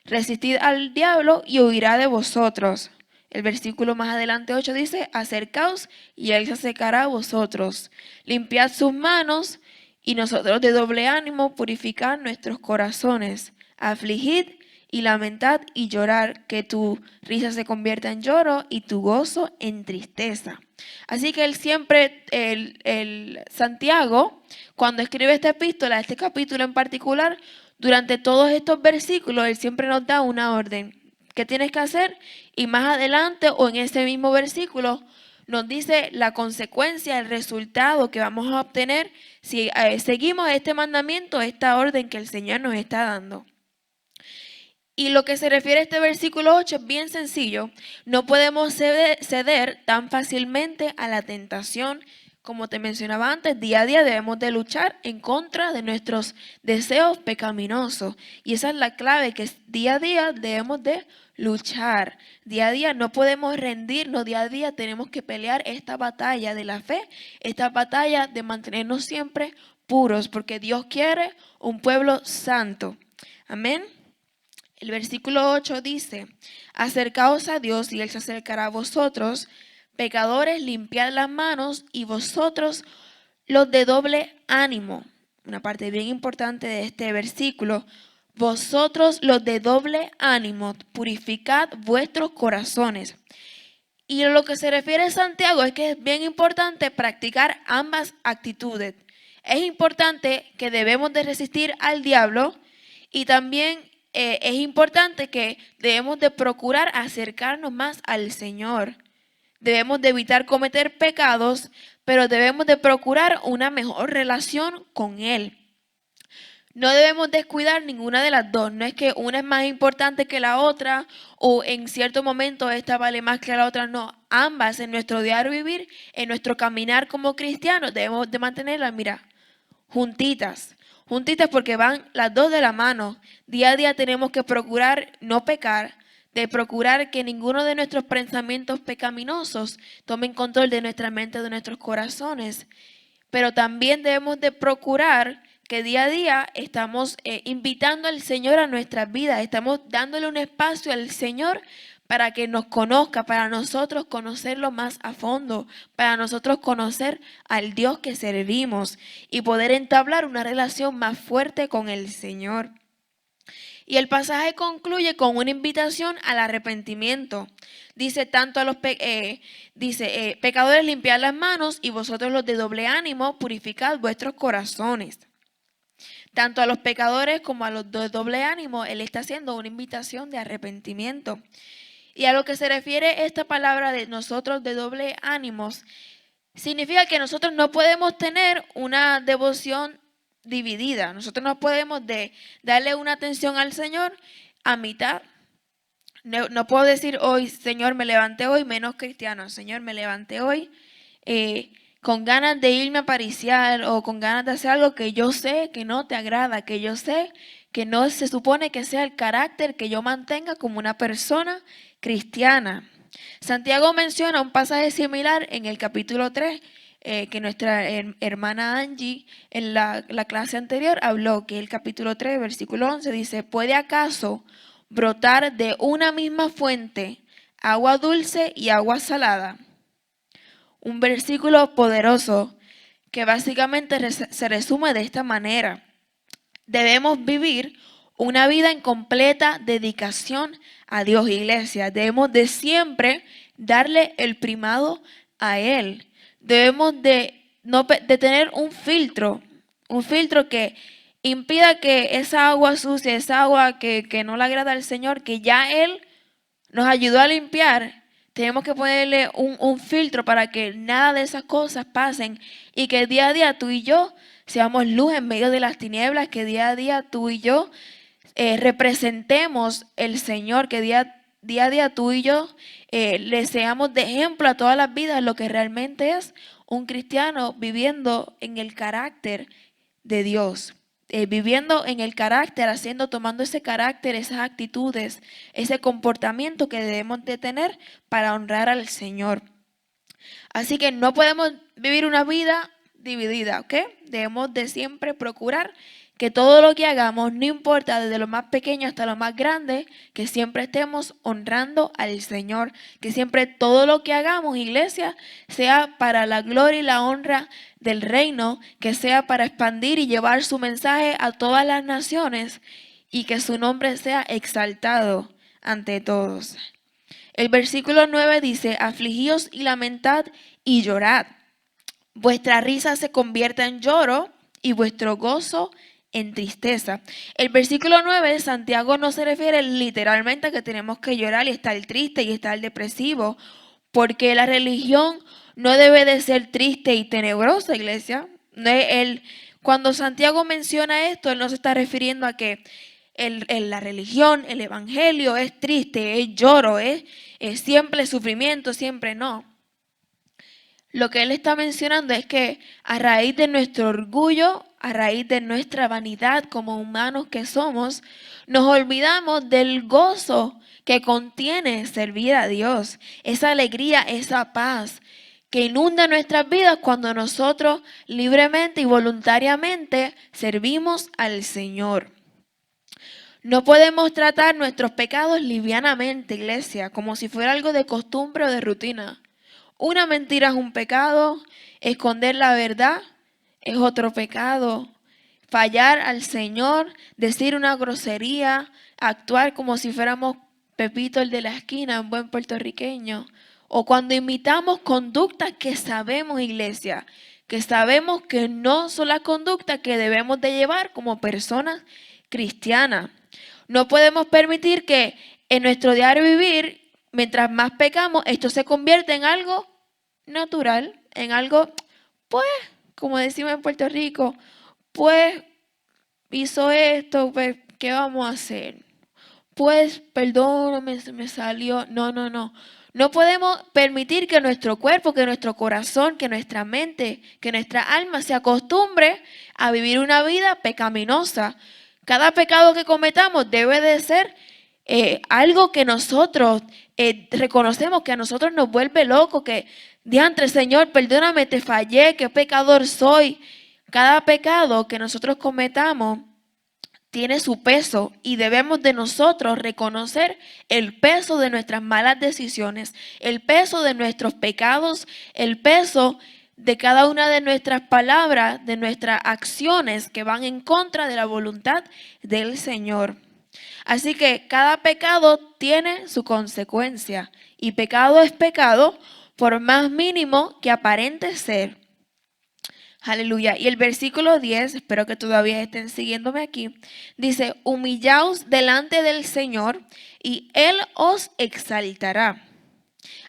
S2: resistid al diablo y huirá de vosotros. El versículo más adelante 8 dice, acercaos y él se acercará a vosotros. Limpiad sus manos y nosotros de doble ánimo purificad nuestros corazones. Afligid y lamentad y llorar, que tu risa se convierta en lloro y tu gozo en tristeza. Así que él siempre, el Santiago, cuando escribe esta epístola, este capítulo en particular, durante todos estos versículos, él siempre nos da una orden. ¿Qué tienes que hacer? Y más adelante o en ese mismo versículo nos dice la consecuencia, el resultado que vamos a obtener si seguimos este mandamiento, esta orden que el Señor nos está dando. Y lo que se refiere a este versículo 8 es bien sencillo. No podemos ceder tan fácilmente a la tentación. Como te mencionaba antes, día a día debemos de luchar en contra de nuestros deseos pecaminosos. Y esa es la clave, que día a día debemos de luchar. Día a día no podemos rendirnos, día a día tenemos que pelear esta batalla de la fe, esta batalla de mantenernos siempre puros, porque Dios quiere un pueblo santo. Amén. El versículo 8 dice, acercaos a Dios y Él se acercará a vosotros, pecadores, limpiad las manos y vosotros los de doble ánimo, una parte bien importante de este versículo, vosotros los de doble ánimo, purificad vuestros corazones. Y a lo que se refiere Santiago es que es bien importante practicar ambas actitudes. Es importante que debemos de resistir al diablo y también es importante que debemos de procurar acercarnos más al Señor. Debemos de evitar cometer pecados, pero debemos de procurar una mejor relación con Él. No debemos descuidar ninguna de las dos. No es que una es más importante que la otra o en cierto momento esta vale más que la otra. No, ambas en nuestro diario vivir, en nuestro caminar como cristianos, debemos de mantenerlas, mira, juntitas. Juntitas porque van las dos de la mano. Día a día tenemos que procurar no pecar, de procurar que ninguno de nuestros pensamientos pecaminosos tomen control de nuestra mente, de nuestros corazones. Pero también debemos de procurar que día a día estamos invitando al Señor a nuestras vidas, estamos dándole un espacio al Señor para que nos conozca, para nosotros conocerlo más a fondo, para nosotros conocer al Dios que servimos y poder entablar una relación más fuerte con el Señor. Y el pasaje concluye con una invitación al arrepentimiento. Dice tanto a los pecadores, limpiad las manos y vosotros los de doble ánimo, purificad vuestros corazones. Tanto a los pecadores como a los de doble ánimo, Él está haciendo una invitación de arrepentimiento. Y a lo que se refiere esta palabra de nosotros de doble ánimos, significa que nosotros no podemos tener una devoción dividida. Nosotros no podemos darle una atención al Señor a mitad. No puedo decir hoy, Señor, me levanté hoy menos cristiano. Señor, me levanté hoy con ganas de irme a pariciar o con ganas de hacer algo que yo sé que no te agrada, que yo sé que no se supone que sea el carácter que yo mantenga como una persona cristiana. Santiago menciona un pasaje similar en el capítulo 3, que nuestra hermana Angie en la clase anterior habló, que el capítulo 3, versículo 11 dice, ¿puede acaso brotar de una misma fuente agua dulce y agua salada? Un versículo poderoso que básicamente se resume de esta manera. Debemos vivir una vida en completa dedicación a Dios, iglesia. Debemos de siempre darle el primado a Él. Debemos de tener un filtro que impida que esa agua sucia, esa agua que no le agrada al Señor, que ya Él nos ayudó a limpiar, tenemos que ponerle un filtro para que nada de esas cosas pasen y que día a día tú y yo seamos luz en medio de las tinieblas, que día a día tú y yo representemos el Señor, que día a día tú y yo le seamos de ejemplo a todas las vidas lo que realmente es un cristiano viviendo en el carácter de Dios. Viviendo en el carácter, tomando ese carácter, esas actitudes, ese comportamiento que debemos de tener para honrar al Señor. Así que no podemos vivir una vida dividida, ¿ok? Debemos de siempre procurar que todo lo que hagamos, no importa desde lo más pequeño hasta lo más grande, que siempre estemos honrando al Señor, que siempre todo lo que hagamos, iglesia, sea para la gloria y la honra del reino, que sea para expandir y llevar su mensaje a todas las naciones y que su nombre sea exaltado ante todos. El versículo 9 dice, afligíos y lamentad y llorad. Vuestra risa se convierta en lloro y vuestro gozo en tristeza. El versículo 9, Santiago no se refiere literalmente a que tenemos que llorar y estar triste y estar depresivo, porque la religión no debe de ser triste y tenebrosa, iglesia. Cuando Santiago menciona esto, él no se está refiriendo a que la religión, el evangelio es triste, es lloro, es siempre sufrimiento, siempre no. Lo que él está mencionando es que a raíz de nuestro orgullo, a raíz de nuestra vanidad como humanos que somos, nos olvidamos del gozo que contiene servir a Dios, esa alegría, esa paz que inunda nuestras vidas cuando nosotros libremente y voluntariamente servimos al Señor. No podemos tratar nuestros pecados livianamente, iglesia, como si fuera algo de costumbre o de rutina. Una mentira es un pecado, esconder la verdad es otro pecado, fallar al Señor, decir una grosería, actuar como si fuéramos Pepito el de la esquina, un buen puertorriqueño. O cuando imitamos conductas que sabemos, iglesia, que sabemos que no son las conductas que debemos de llevar como personas cristianas. No podemos permitir que en nuestro diario vivir, mientras más pecamos, esto se convierte en algo natural, en algo, pues, como decimos en Puerto Rico, pues hizo esto, pues, ¿qué vamos a hacer? Pues, perdóname, se me salió. No, no, no. No podemos permitir que nuestro cuerpo, que nuestro corazón, que nuestra mente, que nuestra alma se acostumbre a vivir una vida pecaminosa. Cada pecado que cometamos debe de ser algo que nosotros reconocemos, que a nosotros nos vuelve loco, que diantre, Señor, perdóname, te fallé, qué pecador soy. Cada pecado que nosotros cometamos tiene su peso y debemos de nosotros reconocer el peso de nuestras malas decisiones, el peso de nuestros pecados, el peso de cada una de nuestras palabras, de nuestras acciones que van en contra de la voluntad del Señor. Así que cada pecado tiene su consecuencia y pecado es pecado por más mínimo que aparente ser. Aleluya. Y el versículo 10, espero que todavía estén siguiéndome aquí, dice, humillaos delante del Señor y Él os exaltará.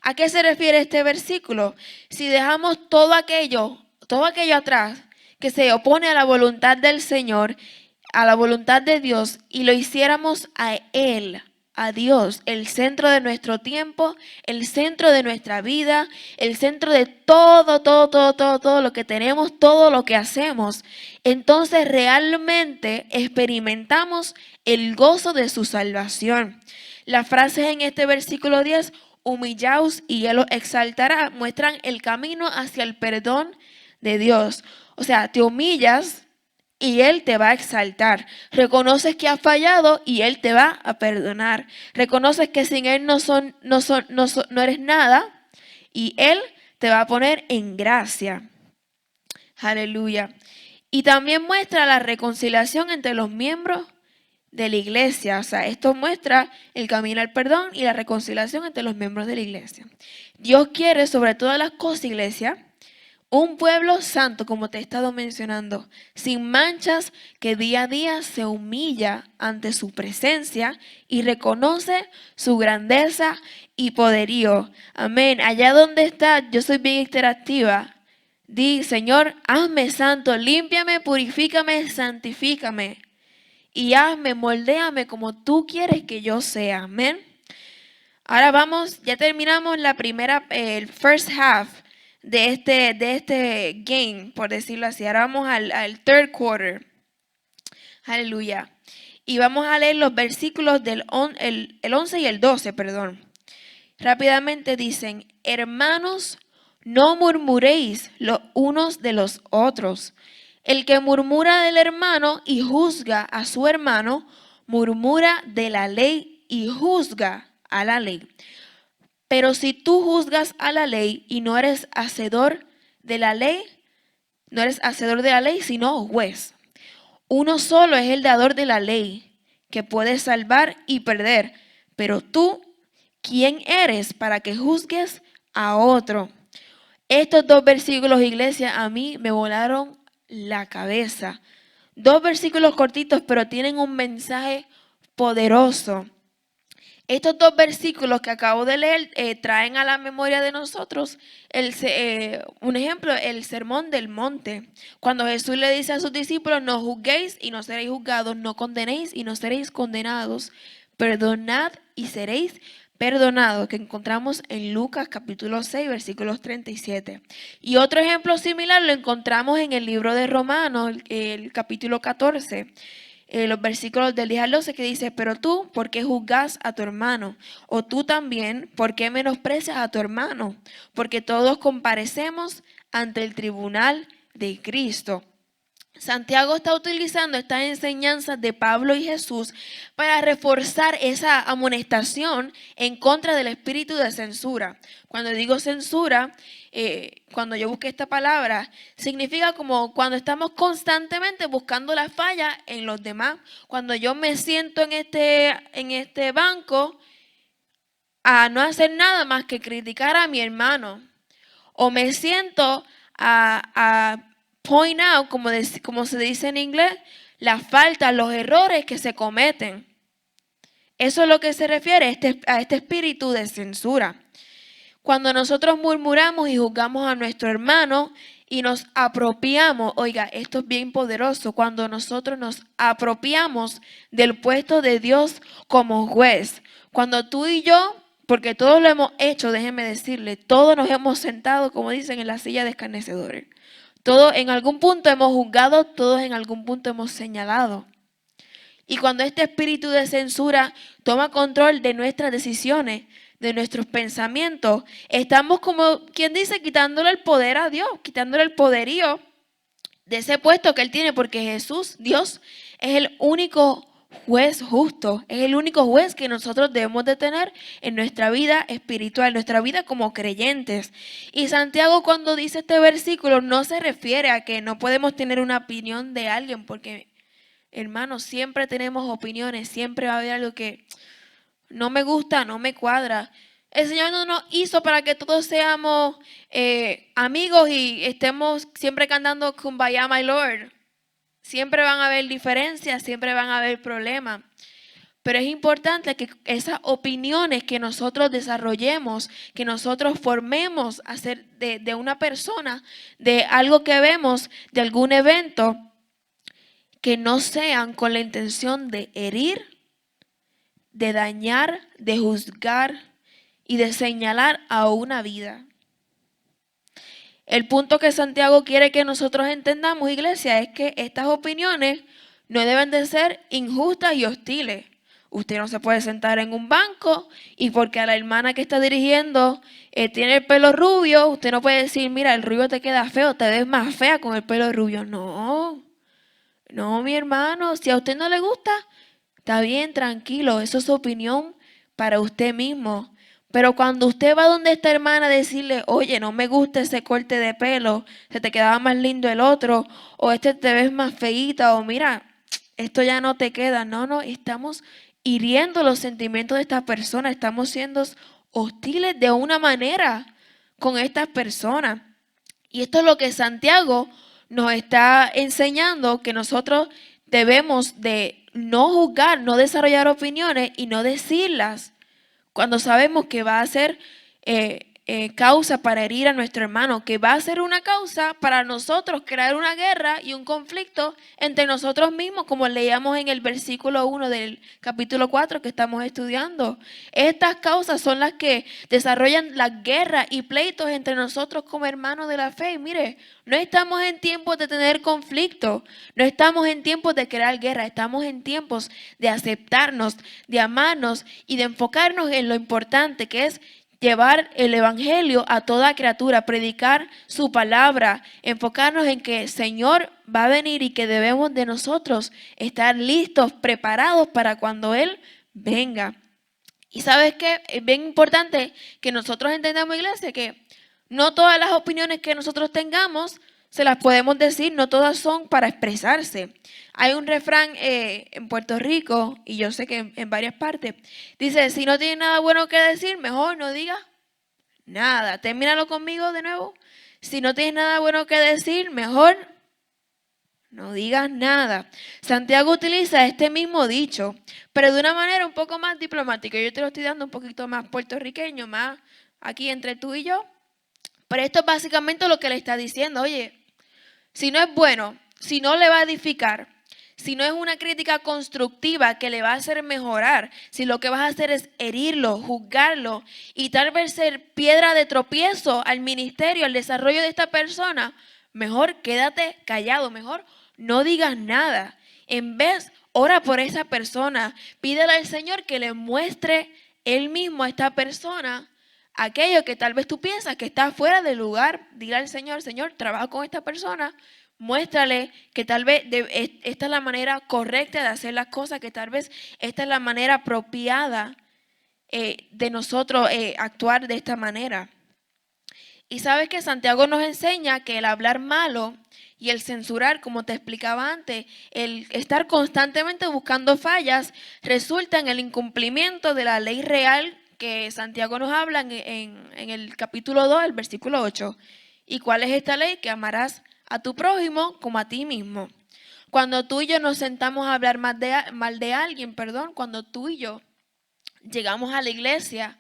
S2: ¿A qué se refiere este versículo? Si dejamos todo aquello atrás que se opone a la voluntad del Señor, a la voluntad de Dios, y lo hiciéramos a Él, a Dios, el centro de nuestro tiempo, el centro de nuestra vida, el centro de todo lo que tenemos, todo lo que hacemos, entonces realmente experimentamos el gozo de su salvación. Las frases en este versículo 10, humillaos y Él os exaltará, muestran el camino hacia el perdón de Dios. O sea, te humillas y Él te va a exaltar. Reconoces que has fallado y Él te va a perdonar. Reconoces que sin Él no eres nada y Él te va a poner en gracia. Aleluya. Y también muestra la reconciliación entre los miembros de la iglesia. O sea, esto muestra el camino al perdón y la reconciliación entre los miembros de la iglesia. Dios quiere, sobre todas las cosas, iglesia, un pueblo santo, como te he estado mencionando, sin manchas, que día a día se humilla ante su presencia y reconoce su grandeza y poderío. Amén. Allá donde estás, yo soy bien interactiva. Di, Señor, hazme santo, límpiame, purifícame, santifícame. Y hazme, moldéame como tú quieres que yo sea. Amén. Ahora vamos, ya terminamos la primera, el first half de este game, por decirlo así. Ahora vamos al third quarter. Aleluya. Y vamos a leer los versículos del el 11 y el 12, perdón. Rápidamente dicen, hermanos, no murmuréis los unos de los otros. El que murmura del hermano y juzga a su hermano, murmura de la ley y juzga a la ley. Pero si tú juzgas a la ley y no eres hacedor de la ley, sino juez. Uno solo es el dador de la ley, que puede salvar y perder. Pero tú, ¿quién eres para que juzgues a otro? Estos dos versículos, iglesia, a mí me volaron la cabeza. Dos versículos cortitos, pero tienen un mensaje poderoso. Estos dos versículos que acabo de leer traen a la memoria de nosotros un ejemplo, el sermón del monte. Cuando Jesús le dice a sus discípulos, no juzguéis y no seréis juzgados, no condenéis y no seréis condenados, perdonad y seréis perdonados, que encontramos en Lucas capítulo 6, versículos 37. Y otro ejemplo similar lo encontramos en el libro de Romanos, el capítulo 14. Los versículos del 10 al 12 que dice, pero tú, ¿por qué juzgas a tu hermano? O tú también, ¿por qué menosprecias a tu hermano? Porque todos comparecemos ante el tribunal de Cristo. Santiago está utilizando estas enseñanzas de Pablo y Jesús para reforzar esa amonestación en contra del espíritu de censura. Cuando digo censura, cuando yo busqué esta palabra, significa como cuando estamos constantemente buscando la falla en los demás. Cuando yo me siento en este banco a no hacer nada más que criticar a mi hermano, o me siento a point out, como se dice en inglés, las faltas, los errores que se cometen. Eso es lo que se refiere a este espíritu de censura. Cuando nosotros murmuramos y juzgamos a nuestro hermano y nos apropiamos, oiga, esto es bien poderoso, cuando nosotros nos apropiamos del puesto de Dios como juez. Cuando tú y yo, porque todos lo hemos hecho, déjenme decirle, todos nos hemos sentado, como dicen, en la silla de escarnecedores. Todos en algún punto hemos juzgado, todos en algún punto hemos señalado. Y cuando este espíritu de censura toma control de nuestras decisiones, de nuestros pensamientos, estamos como quien dice quitándole el poder a Dios, quitándole el poderío de ese puesto que Él tiene, porque Jesús, Dios, es el único juez justo, es el único juez que nosotros debemos de tener en nuestra vida espiritual, en nuestra vida como creyentes. Y Santiago, cuando dice este versículo, no se refiere a que no podemos tener una opinión de alguien, porque hermanos, siempre tenemos opiniones, siempre va a haber algo que no me gusta, no me cuadra. El Señor no nos hizo para que todos seamos amigos y estemos siempre cantando Kumbaya, my Lord. Siempre van a haber diferencias, siempre van a haber problemas. Pero es importante que esas opiniones que nosotros desarrollemos, que nosotros formemos de una persona, de algo que vemos, de algún evento, que no sean con la intención de herir, de dañar, de juzgar y de señalar a una vida. El punto que Santiago quiere que nosotros entendamos, iglesia, es que estas opiniones no deben de ser injustas y hostiles. Usted no se puede sentar en un banco y porque a la hermana que está dirigiendo tiene el pelo rubio, usted no puede decir, mira, el rubio te queda feo, te ves más fea con el pelo rubio. No, mi hermano, si a usted no le gusta, está bien, tranquilo, eso es su opinión para usted mismo. Pero cuando usted va donde esta hermana a decirle, oye, no me gusta ese corte de pelo, se te quedaba más lindo el otro, o este te ves más feíta, o mira, esto ya no te queda. No, estamos hiriendo los sentimientos de estas personas, estamos siendo hostiles de una manera con estas personas. Y esto es lo que Santiago nos está enseñando, que nosotros debemos de no juzgar, no desarrollar opiniones y no decirlas cuando sabemos que va a ser causa para herir a nuestro hermano, que va a ser una causa para nosotros crear una guerra y un conflicto entre nosotros mismos, como leíamos en el versículo 1 del capítulo 4 que estamos estudiando. Estas causas son las que desarrollan las guerras y pleitos entre nosotros como hermanos de la fe. Y mire, no estamos en tiempos de tener conflicto, no estamos en tiempos de crear guerra, estamos en tiempos de aceptarnos, de amarnos y de enfocarnos en lo importante que es llevar el evangelio a toda criatura, predicar su palabra, enfocarnos en que el Señor va a venir y que debemos de nosotros estar listos, preparados para cuando Él venga. Y sabes qué, es bien importante que nosotros entendamos, iglesia, que no todas las opiniones que nosotros tengamos se las podemos decir, no todas son para expresarse. Hay un refrán en Puerto Rico, y yo sé que en varias partes, dice, si no tienes nada bueno que decir, mejor no digas nada. Termínalo conmigo de nuevo. Si no tienes nada bueno que decir, mejor no digas nada. Santiago utiliza este mismo dicho, pero de una manera un poco más diplomática. Yo te lo estoy dando un poquito más puertorriqueño, más aquí entre tú y yo. Pero esto es básicamente lo que le está diciendo. Oye, si no es bueno, si no le va a edificar, si no es una crítica constructiva que le va a hacer mejorar, si lo que vas a hacer es herirlo, juzgarlo y tal vez ser piedra de tropiezo al ministerio, al desarrollo de esta persona, mejor quédate callado, mejor no digas nada. En vez, ora por esa persona, pídele al Señor que le muestre Él mismo a esta persona aquello que tal vez tú piensas que está fuera de lugar. Dile al Señor, Señor, trabaja con esta persona, Muéstrale que tal vez esta es la manera correcta de hacer las cosas, que tal vez esta es la manera apropiada de nosotros actuar de esta manera. Y sabes que Santiago nos enseña que el hablar malo y el censurar, como te explicaba antes, el estar constantemente buscando fallas, resulta en el incumplimiento de la ley real que Santiago nos habla en el capítulo 2, el versículo 8. ¿Y cuál es esta ley? Que amarás a tu prójimo como a ti mismo. Cuando tú y yo nos sentamos a hablar mal de alguien, cuando tú y yo llegamos a la iglesia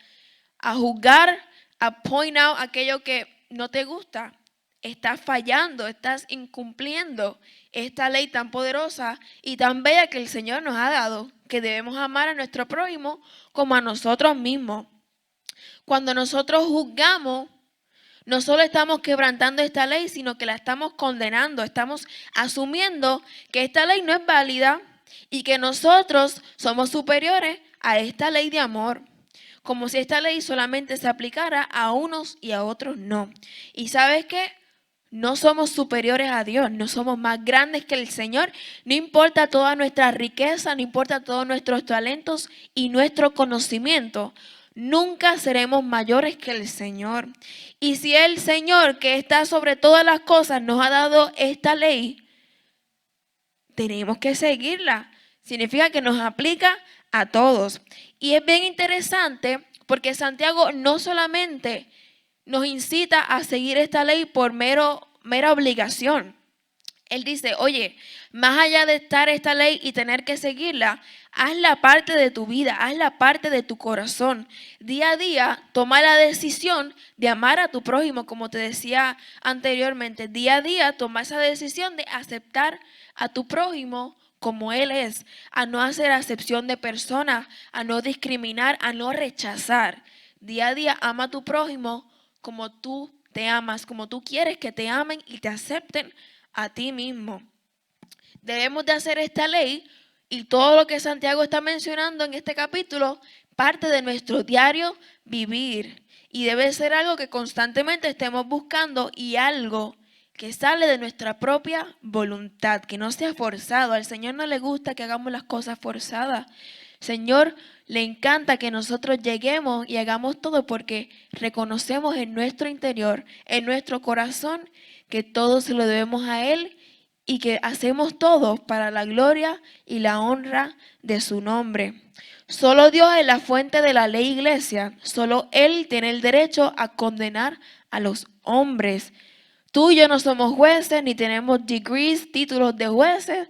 S2: a juzgar, a point out aquello que no te gusta, estás fallando, estás incumpliendo esta ley tan poderosa y tan bella que el Señor nos ha dado, que debemos amar a nuestro prójimo como a nosotros mismos. Cuando nosotros juzgamos, no solo estamos quebrantando esta ley, sino que la estamos condenando, estamos asumiendo que esta ley no es válida y que nosotros somos superiores a esta ley de amor. Como si esta ley solamente se aplicara a unos y a otros no. Y ¿sabes qué? No somos superiores a Dios, no somos más grandes que el Señor. No importa toda nuestra riqueza, no importa todos nuestros talentos y nuestro conocimiento. Nunca seremos mayores que el Señor. Y si el Señor, que está sobre todas las cosas, nos ha dado esta ley, tenemos que seguirla. Significa que nos aplica a todos. Y es bien interesante porque Santiago no solamente nos incita a seguir esta ley por mera obligación. Él dice, oye, más allá de estar esta ley y tener que seguirla, hazla parte de tu vida, hazla parte de tu corazón. Día a día, toma la decisión de amar a tu prójimo, como te decía anteriormente. Día a día, toma esa decisión de aceptar a tu prójimo como él es, a no hacer acepción de personas, a no discriminar, a no rechazar. Día a día, ama a tu prójimo como tú te amas, como tú quieres que te amen y te acepten a ti mismo. Debemos de hacer esta ley y todo lo que Santiago está mencionando en este capítulo parte de nuestro diario vivir y debe ser algo que constantemente estemos buscando y algo que sale de nuestra propia voluntad, que no sea forzado. Al Señor no le gusta que hagamos las cosas forzadas. Señor, le encanta que nosotros lleguemos y hagamos todo porque reconocemos en nuestro interior, en nuestro corazón, que todo se lo debemos a Él y que hacemos todo para la gloria y la honra de su nombre. Solo Dios es la fuente de la ley, iglesia. Solo Él tiene el derecho a condenar a los hombres. Tú y yo no somos jueces, ni tenemos degrees, títulos de jueces,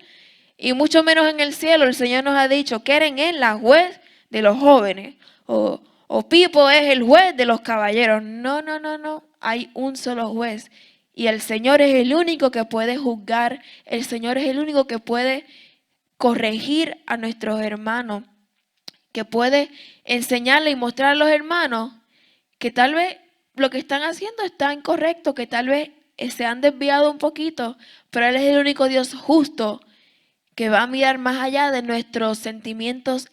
S2: y mucho menos en el cielo. El Señor nos ha dicho que Él es la juez de los jóvenes, o Pipo es el juez de los caballeros. No, no, no, no. Hay un solo juez. Y el Señor es el único que puede juzgar. El Señor es el único que puede corregir a nuestros hermanos, que puede enseñarle y mostrar a los hermanos que tal vez lo que están haciendo está incorrecto, que tal vez se han desviado un poquito, pero Él es el único Dios justo que va a mirar más allá de nuestros sentimientos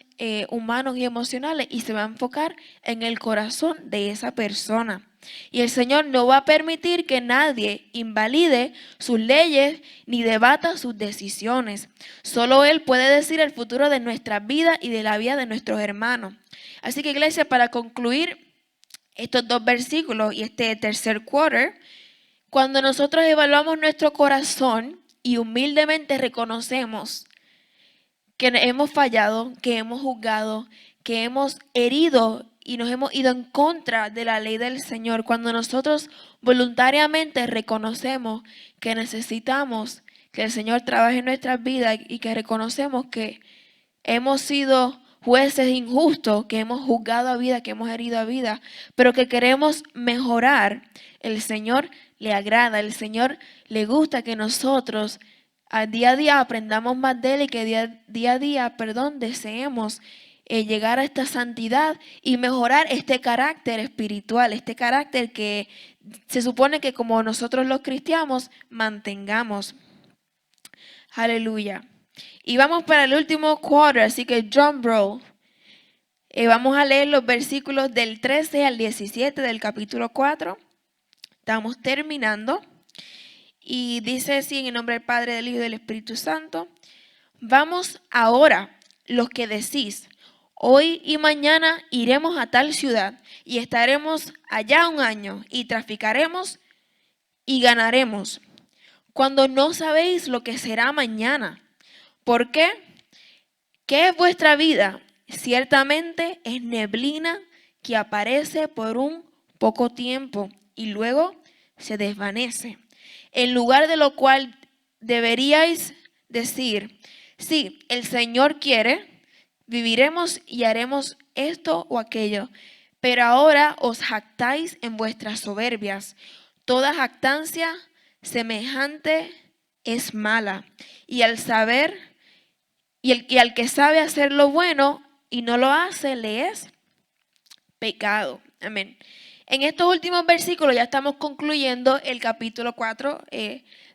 S2: humanos y emocionales y se va a enfocar en el corazón de esa persona. Y el Señor no va a permitir que nadie invalide sus leyes ni debata sus decisiones. Solo Él puede decir el futuro de nuestras vidas y de la vida de nuestros hermanos. Así que, iglesia, para concluir estos dos versículos y este tercer quarter, cuando nosotros evaluamos nuestro corazón y humildemente reconocemos que hemos fallado, que hemos juzgado, que hemos herido y nos hemos ido en contra de la ley del Señor, cuando nosotros voluntariamente reconocemos que necesitamos que el Señor trabaje en nuestras vidas y que reconocemos que hemos sido jueces injustos, que hemos juzgado a vida, que hemos herido a vida, pero que queremos mejorar, el Señor le agrada, el Señor le gusta que nosotros día a día aprendamos más de Él y que día a día, deseemos llegar a esta santidad y mejorar este carácter espiritual, este carácter que se supone que como nosotros los cristianos mantengamos. Aleluya. Y vamos para el último quarter, así que drum roll. Vamos a leer los versículos del 13 al 17 del capítulo 4. Estamos terminando. Y dice así en el nombre del Padre, del Hijo y del Espíritu Santo. Vamos ahora, los que decís, hoy y mañana iremos a tal ciudad y estaremos allá un año y traficaremos y ganaremos, cuando no sabéis lo que será mañana. ¿Por qué? ¿Qué es vuestra vida? Ciertamente es neblina que aparece por un poco tiempo y luego se desvanece. En lugar de lo cual deberíais decir, sí, el Señor quiere, viviremos y haremos esto o aquello. Pero ahora os jactáis en vuestras soberbias. Toda jactancia semejante es mala. Y al que sabe hacer lo bueno y no lo hace, le es pecado. Amén. En estos últimos versículos ya estamos concluyendo el capítulo 4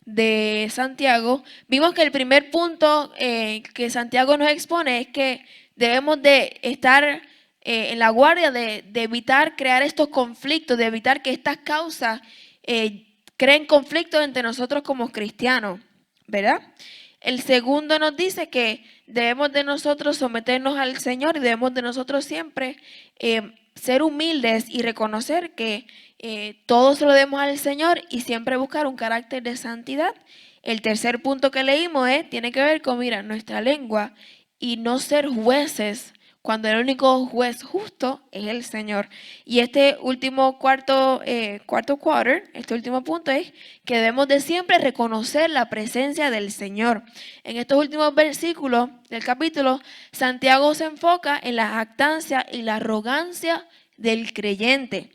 S2: de Santiago. Vimos que el primer punto que Santiago nos expone es que debemos de estar en la guardia de evitar crear estos conflictos, de evitar que estas causas creen conflictos entre nosotros como cristianos, ¿verdad? El segundo nos dice que debemos de nosotros someternos al Señor y debemos de nosotros siempre ser humildes y reconocer que todo se lo demos al Señor y siempre buscar un carácter de santidad. El tercer punto que leímos tiene que ver con, mira, nuestra lengua y no ser jueces cuando el único juez justo es el Señor. Y este último este último punto es que debemos de siempre reconocer la presencia del Señor. En estos últimos versículos del capítulo, Santiago se enfoca en la jactancia y la arrogancia del creyente.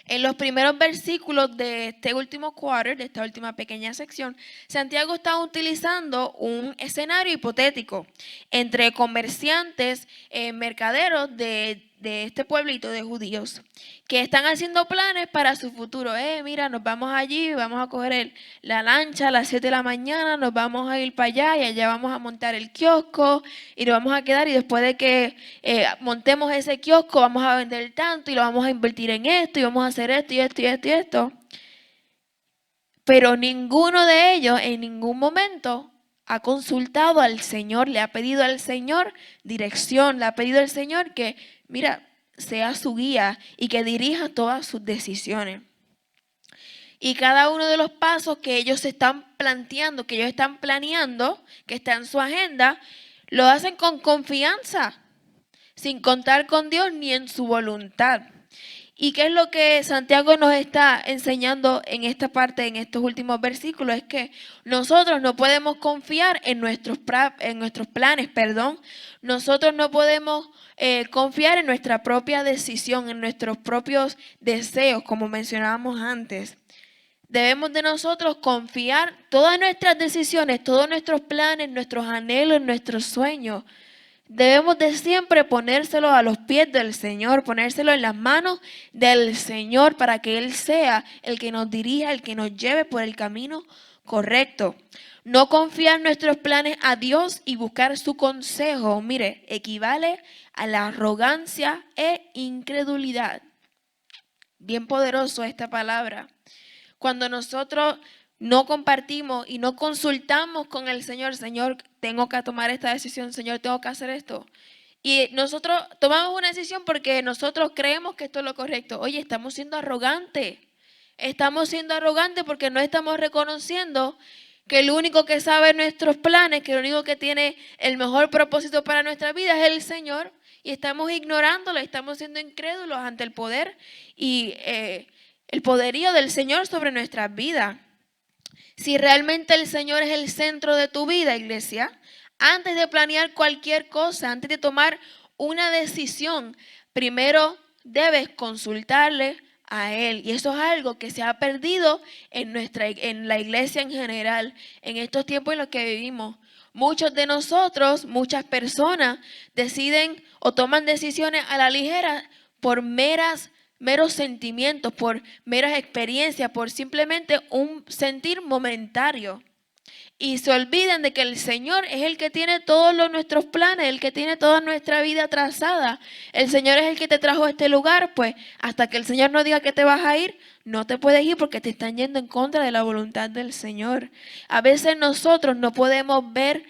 S2: En los primeros versículos de este último de esta última pequeña sección, Santiago está utilizando un escenario hipotético entre comerciantes, mercaderos de este pueblito de judíos que están haciendo planes para su futuro. Mira, nos vamos allí, vamos a coger la lancha a las 7 de la mañana, nos vamos a ir para allá y allá vamos a montar el kiosco y nos vamos a quedar y después de que montemos ese kiosco vamos a vender tanto y lo vamos a invertir en esto y vamos a hacer esto y esto y esto y esto. Pero ninguno de ellos en ningún momento ha consultado al Señor, le ha pedido al Señor dirección, le ha pedido al Señor que, mira, sea su guía y que dirija todas sus decisiones. Y cada uno de los pasos que ellos se están planteando, que ellos están planeando, que está en su agenda, lo hacen con confianza, sin contar con Dios ni en su voluntad. ¿Y qué es lo que Santiago nos está enseñando en esta parte, en estos últimos versículos? Es que nosotros no podemos confiar en nuestros planes. Nosotros no podemos confiar en nuestra propia decisión, en nuestros propios deseos, como mencionábamos antes. Debemos de nosotros confiar todas nuestras decisiones, todos nuestros planes, nuestros anhelos, nuestros sueños. Debemos de siempre ponérselo a los pies del Señor, ponérselo en las manos del Señor para que Él sea el que nos dirija, el que nos lleve por el camino correcto. No confiar nuestros planes a Dios y buscar su consejo, mire, equivale a la arrogancia e incredulidad. Bien poderoso esta palabra. Cuando nosotros no compartimos y no consultamos con el Señor, Señor, tengo que tomar esta decisión, Señor, tengo que hacer esto. Y nosotros tomamos una decisión porque nosotros creemos que esto es lo correcto. Oye, estamos siendo arrogantes. Estamos siendo arrogantes porque no estamos reconociendo que el único que sabe nuestros planes, que el único que tiene el mejor propósito para nuestra vida es el Señor. Y estamos ignorándolo, estamos siendo incrédulos ante el poder y el poderío del Señor sobre nuestras vidas. Si realmente el Señor es el centro de tu vida, iglesia, antes de planear cualquier cosa, antes de tomar una decisión, primero debes consultarle a Él. Y eso es algo que se ha perdido en la iglesia en general, en estos tiempos en los que vivimos. Muchos de nosotros, muchas personas deciden o toman decisiones a la ligera por meros sentimientos, por meras experiencias, por simplemente un sentir momentario. y se olvidan de que el Señor es el que tiene todos nuestros planes, el que tiene toda nuestra vida trazada. El Señor es el que te trajo a este lugar, pues hasta que el Señor no diga que te vas a ir, no te puedes ir porque te están yendo en contra de la voluntad del Señor. A veces nosotros no podemos ver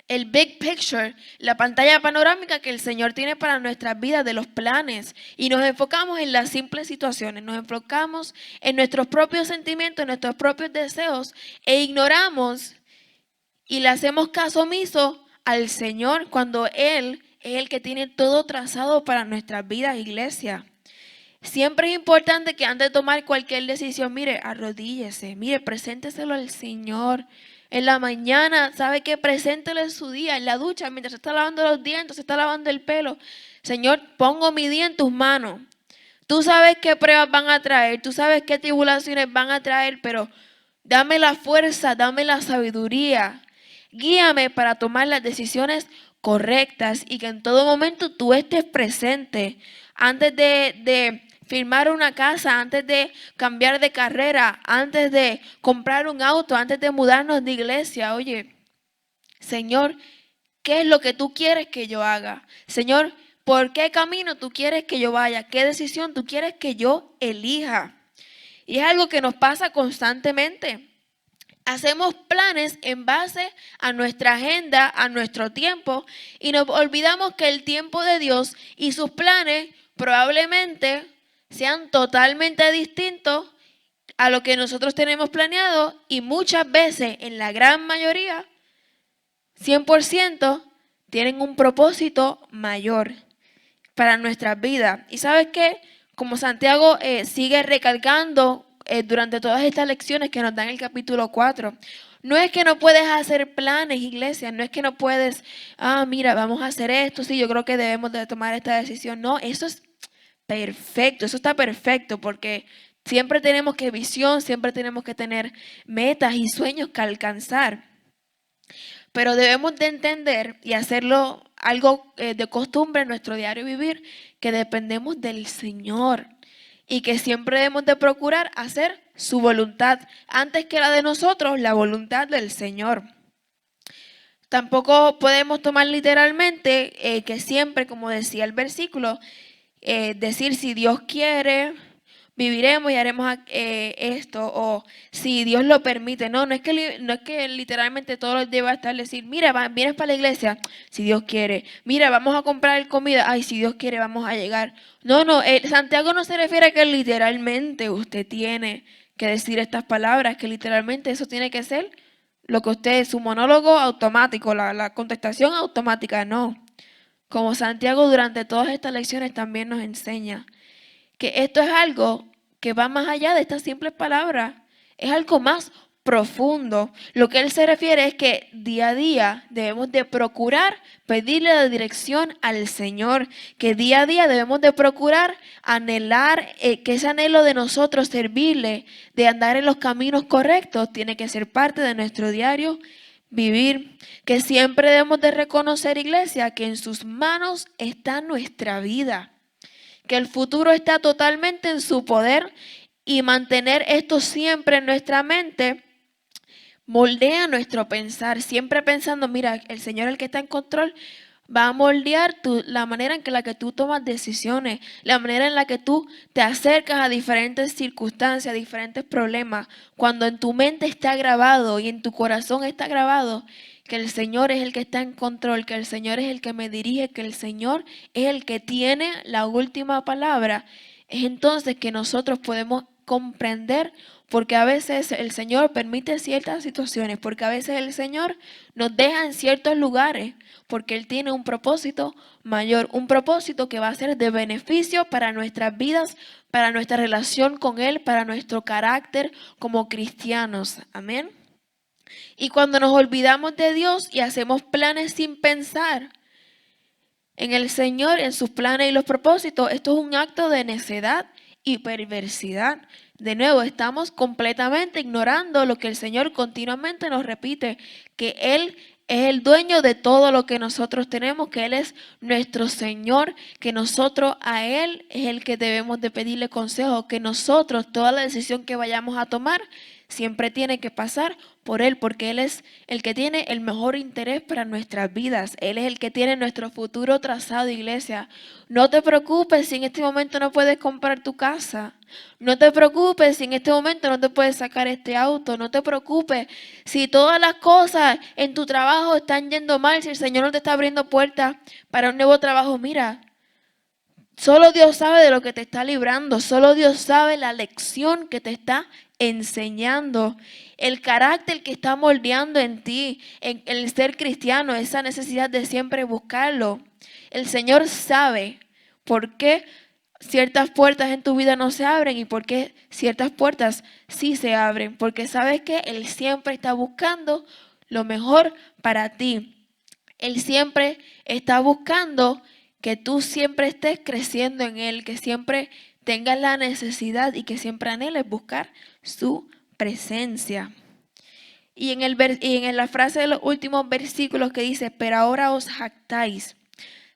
S2: el big picture, la pantalla panorámica que el Señor tiene para nuestras vidas, de los planes, y nos enfocamos en las simples situaciones, nos enfocamos en nuestros propios sentimientos, en nuestros propios deseos, e ignoramos y le hacemos caso omiso al Señor cuando Él es el que tiene todo trazado para nuestras vidas, iglesia. Siempre es importante que antes de tomar cualquier decisión, mire, arrodíllese, mire, presénteselo al Señor. En la mañana, ¿sabe qué? Preséntele su día, en la ducha, mientras se está lavando los dientes, se está lavando el pelo. Señor, pongo mi día en tus manos. Tú sabes qué pruebas van a traer, tú sabes qué tribulaciones van a traer, pero dame la fuerza, dame la sabiduría. Guíame para tomar las decisiones correctas y que en todo momento tú estés presente. Antes de firmar una casa, antes de cambiar de carrera, antes de comprar un auto, antes de mudarnos de iglesia, oye, Señor, ¿qué es lo que tú quieres que yo haga? Señor, ¿por qué camino tú quieres que yo vaya? ¿Qué decisión tú quieres que yo elija? Y es algo que nos pasa constantemente. Hacemos planes en base a nuestra agenda, a nuestro tiempo, y nos olvidamos que el tiempo de Dios y sus planes probablemente sean totalmente distintos a lo que nosotros tenemos planeado, y muchas veces, en la gran mayoría, 100%, tienen un propósito mayor para nuestras vidas. Y ¿sabes qué? Como Santiago sigue recalcando durante todas estas lecciones que nos dan el capítulo 4, no es que no puedes hacer planes, iglesia, no es que no puedes, mira, vamos a hacer esto, sí, yo creo que debemos de tomar esta decisión. No, eso es perfecto, eso está perfecto, porque siempre tenemos que visión, siempre tenemos que tener metas y sueños que alcanzar. Pero debemos de entender y hacerlo algo de costumbre en nuestro diario vivir, que dependemos del Señor y que siempre debemos de procurar hacer su voluntad antes que la de nosotros, la voluntad del Señor. Tampoco podemos tomar literalmente que siempre, como decía el versículo, decir si Dios quiere, viviremos y haremos esto, o si Dios lo permite. No es que literalmente todos los días va a estar decir, mira, vienes para la iglesia, si Dios quiere. Mira, vamos a comprar comida, ay, si Dios quiere, vamos a llegar. No, Santiago no se refiere a que literalmente usted tiene que decir estas palabras, que literalmente eso tiene que ser lo que usted, su monólogo automático, la contestación automática, no. Como Santiago durante todas estas lecciones también nos enseña que esto es algo que va más allá de estas simples palabras, es algo más profundo. Lo que él se refiere es que día a día debemos de procurar pedirle la dirección al Señor, que día a día debemos de procurar anhelar, que ese anhelo de nosotros servirle, de andar en los caminos correctos, tiene que ser parte de nuestro diario vivir, que siempre debemos de reconocer, iglesia, que en sus manos está nuestra vida, que el futuro está totalmente en su poder, y mantener esto siempre en nuestra mente moldea nuestro pensar, siempre pensando, mira, el Señor, el que está en control, va a moldear la manera en la que tú tomas decisiones, la manera en la que tú te acercas a diferentes circunstancias, a diferentes problemas. Cuando en tu mente está grabado y en tu corazón está grabado que el Señor es el que está en control, que el Señor es el que me dirige, que el Señor es el que tiene la última palabra, es entonces que nosotros podemos comprender, porque a veces el Señor permite ciertas situaciones, porque a veces el Señor nos deja en ciertos lugares, porque Él tiene un propósito mayor, un propósito que va a ser de beneficio para nuestras vidas, para nuestra relación con Él, para nuestro carácter como cristianos. Amén. Y cuando nos olvidamos de Dios y hacemos planes sin pensar en el Señor, en sus planes y los propósitos, esto es un acto de necedad y perversidad. De nuevo, estamos completamente ignorando lo que el Señor continuamente nos repite, que Él es el dueño de todo lo que nosotros tenemos, que Él es nuestro Señor, que nosotros a Él es el que debemos de pedirle consejo, que nosotros, toda la decisión que vayamos a tomar, siempre tiene que pasar por Él, porque Él es el que tiene el mejor interés para nuestras vidas. Él es el que tiene nuestro futuro trazado, iglesia. No te preocupes si en este momento no puedes comprar tu casa. No te preocupes si en este momento no te puedes sacar este auto. No te preocupes si todas las cosas en tu trabajo están yendo mal, si el Señor no te está abriendo puertas para un nuevo trabajo. Mira, solo Dios sabe de lo que te está librando. Solo Dios sabe la lección que te está enseñando. El carácter que está moldeando en ti, en el ser cristiano, esa necesidad de siempre buscarlo. El Señor sabe por qué ciertas puertas en tu vida no se abren y por qué ciertas puertas sí se abren. Porque sabes que Él siempre está buscando lo mejor para ti. Él siempre está buscando que tú siempre estés creciendo en Él, que siempre tengas la necesidad y que siempre anheles buscar su presencia. Y en la frase de los últimos versículos que dice, pero ahora os jactáis.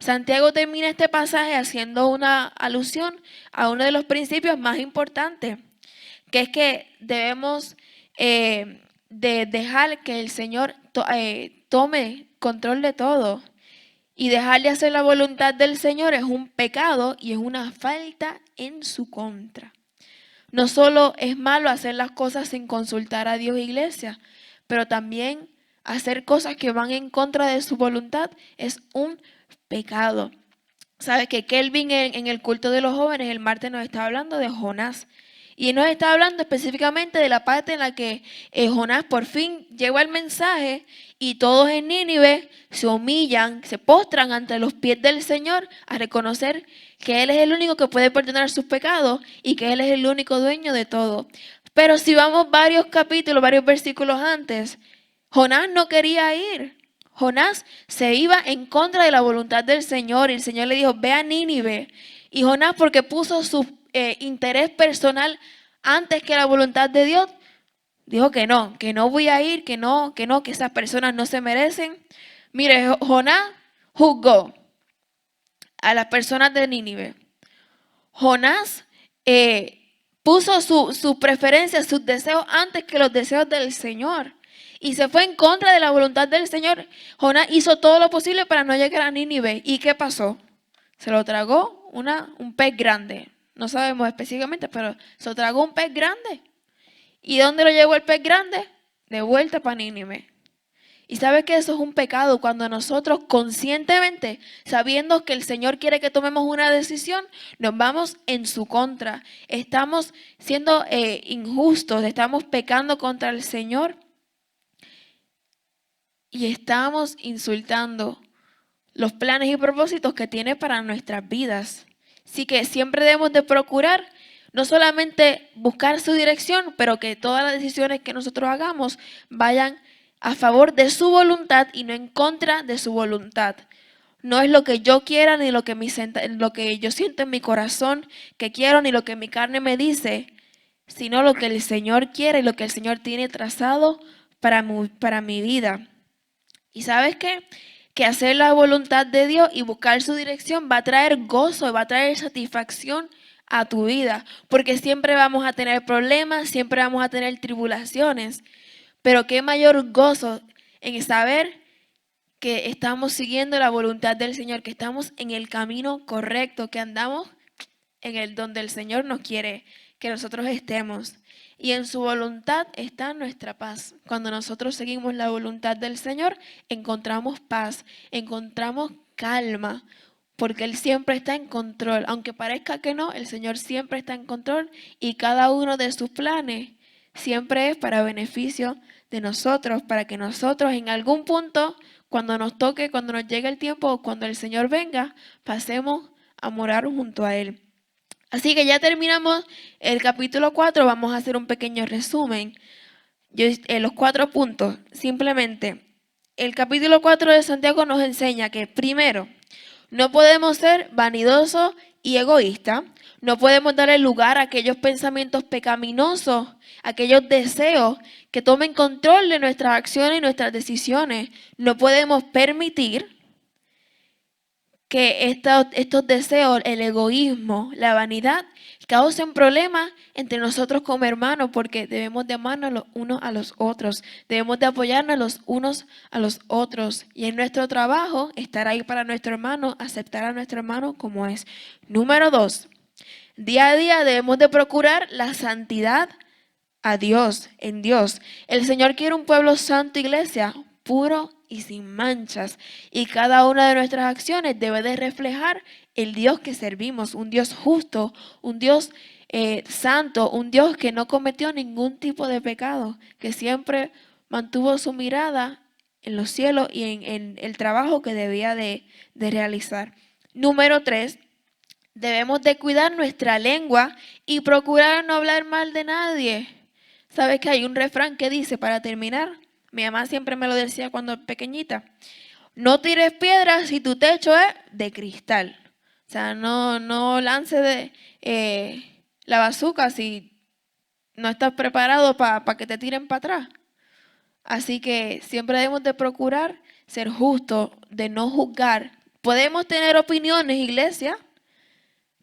S2: Santiago termina este pasaje haciendo una alusión a uno de los principios más importantes, que es que debemos de dejar que el Señor tome control de todo. Y dejar de hacer la voluntad del Señor es un pecado y es una falta en su contra. No solo es malo hacer las cosas sin consultar a Dios, iglesia, pero también hacer cosas que van en contra de su voluntad es un pecado. Sabes que Kelvin en el culto de los jóvenes el martes nos estaba hablando de Jonás. Y nos está hablando específicamente de la parte en la que Jonás por fin lleva el mensaje y todos en Nínive se humillan, se postran ante los pies del Señor a reconocer que Él es el único que puede perdonar sus pecados y que Él es el único dueño de todo. Pero si vamos varios capítulos, varios versículos antes, Jonás no quería ir. Jonás se iba en contra de la voluntad del Señor y el Señor le dijo, ve a Nínive. Y Jonás, porque puso su interés personal antes que la voluntad de Dios, dijo que no voy a ir, que esas personas no se merecen. Mire, Jonás juzgó a las personas de Nínive. Jonás puso sus preferencias, sus deseos antes que los deseos del Señor. Y se fue en contra de la voluntad del Señor. Jonás hizo todo lo posible para no llegar a Nínive. ¿Y qué pasó? Se lo tragó un pez grande. No sabemos específicamente, pero se lo tragó un pez grande. ¿Y dónde lo llevó el pez grande? De vuelta para Nínive. Y sabes que eso es un pecado cuando nosotros conscientemente, sabiendo que el Señor quiere que tomemos una decisión, nos vamos en su contra. Estamos siendo injustos, estamos pecando contra el Señor y estamos insultando los planes y propósitos que tiene para nuestras vidas. Así que siempre debemos de procurar no solamente buscar su dirección, pero que todas las decisiones que nosotros hagamos vayan a favor de su voluntad y no en contra de su voluntad. No es lo que yo quiera ni lo que yo siento en mi corazón que quiero ni lo que mi carne me dice, sino lo que el Señor quiere y lo que el Señor tiene trazado para mi vida. ¿Y sabes qué? Que hacer la voluntad de Dios y buscar su dirección va a traer gozo, va a traer satisfacción a tu vida, porque siempre vamos a tener problemas, siempre vamos a tener tribulaciones, pero qué mayor gozo en saber que estamos siguiendo la voluntad del Señor, que estamos en el camino correcto, que andamos donde el Señor nos quiere que nosotros estemos. Y en su voluntad está nuestra paz. Cuando nosotros seguimos la voluntad del Señor, encontramos paz, encontramos calma, porque Él siempre está en control. Aunque parezca que no, el Señor siempre está en control y cada uno de sus planes siempre es para beneficio de nosotros, para que nosotros en algún punto, cuando nos toque, cuando nos llegue el tiempo, cuando el Señor venga, pasemos a morar junto a Él. Así que ya terminamos el capítulo 4, vamos a hacer un pequeño resumen. Los 4 puntos, simplemente, el capítulo 4 de Santiago nos enseña que primero, no podemos ser vanidosos y egoístas, no podemos darle lugar a aquellos pensamientos pecaminosos, aquellos deseos que tomen control de nuestras acciones y nuestras decisiones. No podemos permitir que estos deseos, el egoísmo, la vanidad, causen problemas entre nosotros como hermanos, porque debemos de amarnos los unos a los otros, debemos de apoyarnos los unos a los otros, y en nuestro trabajo estar ahí para nuestro hermano, aceptar a nuestro hermano como es. Número 2, día a día debemos de procurar la santidad a Dios, en Dios. El Señor quiere un pueblo santo, iglesia, puro y sin manchas. Y cada una de nuestras acciones debe de reflejar el Dios que servimos, un Dios justo, un Dios santo, un Dios que no cometió ningún tipo de pecado, que siempre mantuvo su mirada en los cielos y en el trabajo que debía de realizar. Número 3, debemos de cuidar nuestra lengua y procurar no hablar mal de nadie. ¿Sabes que hay un refrán que dice, para terminar? Mi mamá siempre me lo decía cuando pequeñita. No tires piedras si tu techo es de cristal. O sea, no lances la bazuca si no estás preparado para que te tiren para atrás. Así que siempre debemos de procurar ser justos, de no juzgar. Podemos tener opiniones, iglesia,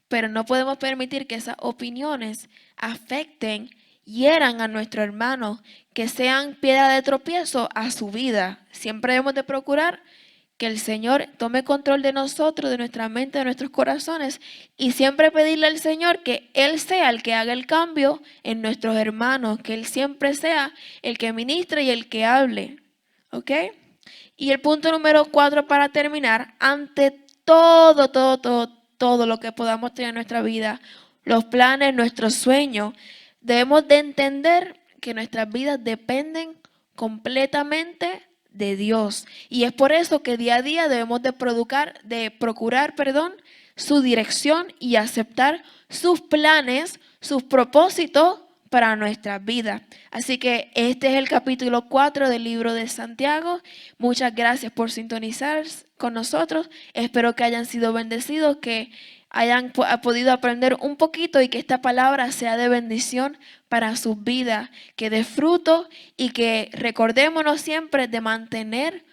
S2: pero no podemos permitir que esas opiniones afecten, hieran a nuestro hermano, que sean piedra de tropiezo a su vida. Siempre debemos de procurar que el Señor tome control de nosotros, de nuestra mente, de nuestros corazones, y siempre pedirle al Señor que Él sea el que haga el cambio en nuestros hermanos, que Él siempre sea el que ministre y el que hable. ¿Ok? Y el punto número 4 para terminar, ante todo lo que podamos tener en nuestra vida, los planes, nuestros sueños, debemos de entender que nuestras vidas dependen completamente de Dios. Y es por eso que día a día debemos de procurar su dirección y aceptar sus planes, sus propósitos para nuestras vidas. Así que este es el capítulo 4 del libro de Santiago. Muchas gracias por sintonizar con nosotros. Espero que hayan sido bendecidos, que hayan podido aprender un poquito y que esta palabra sea de bendición para sus vidas, que dé fruto y que recordémonos siempre de mantener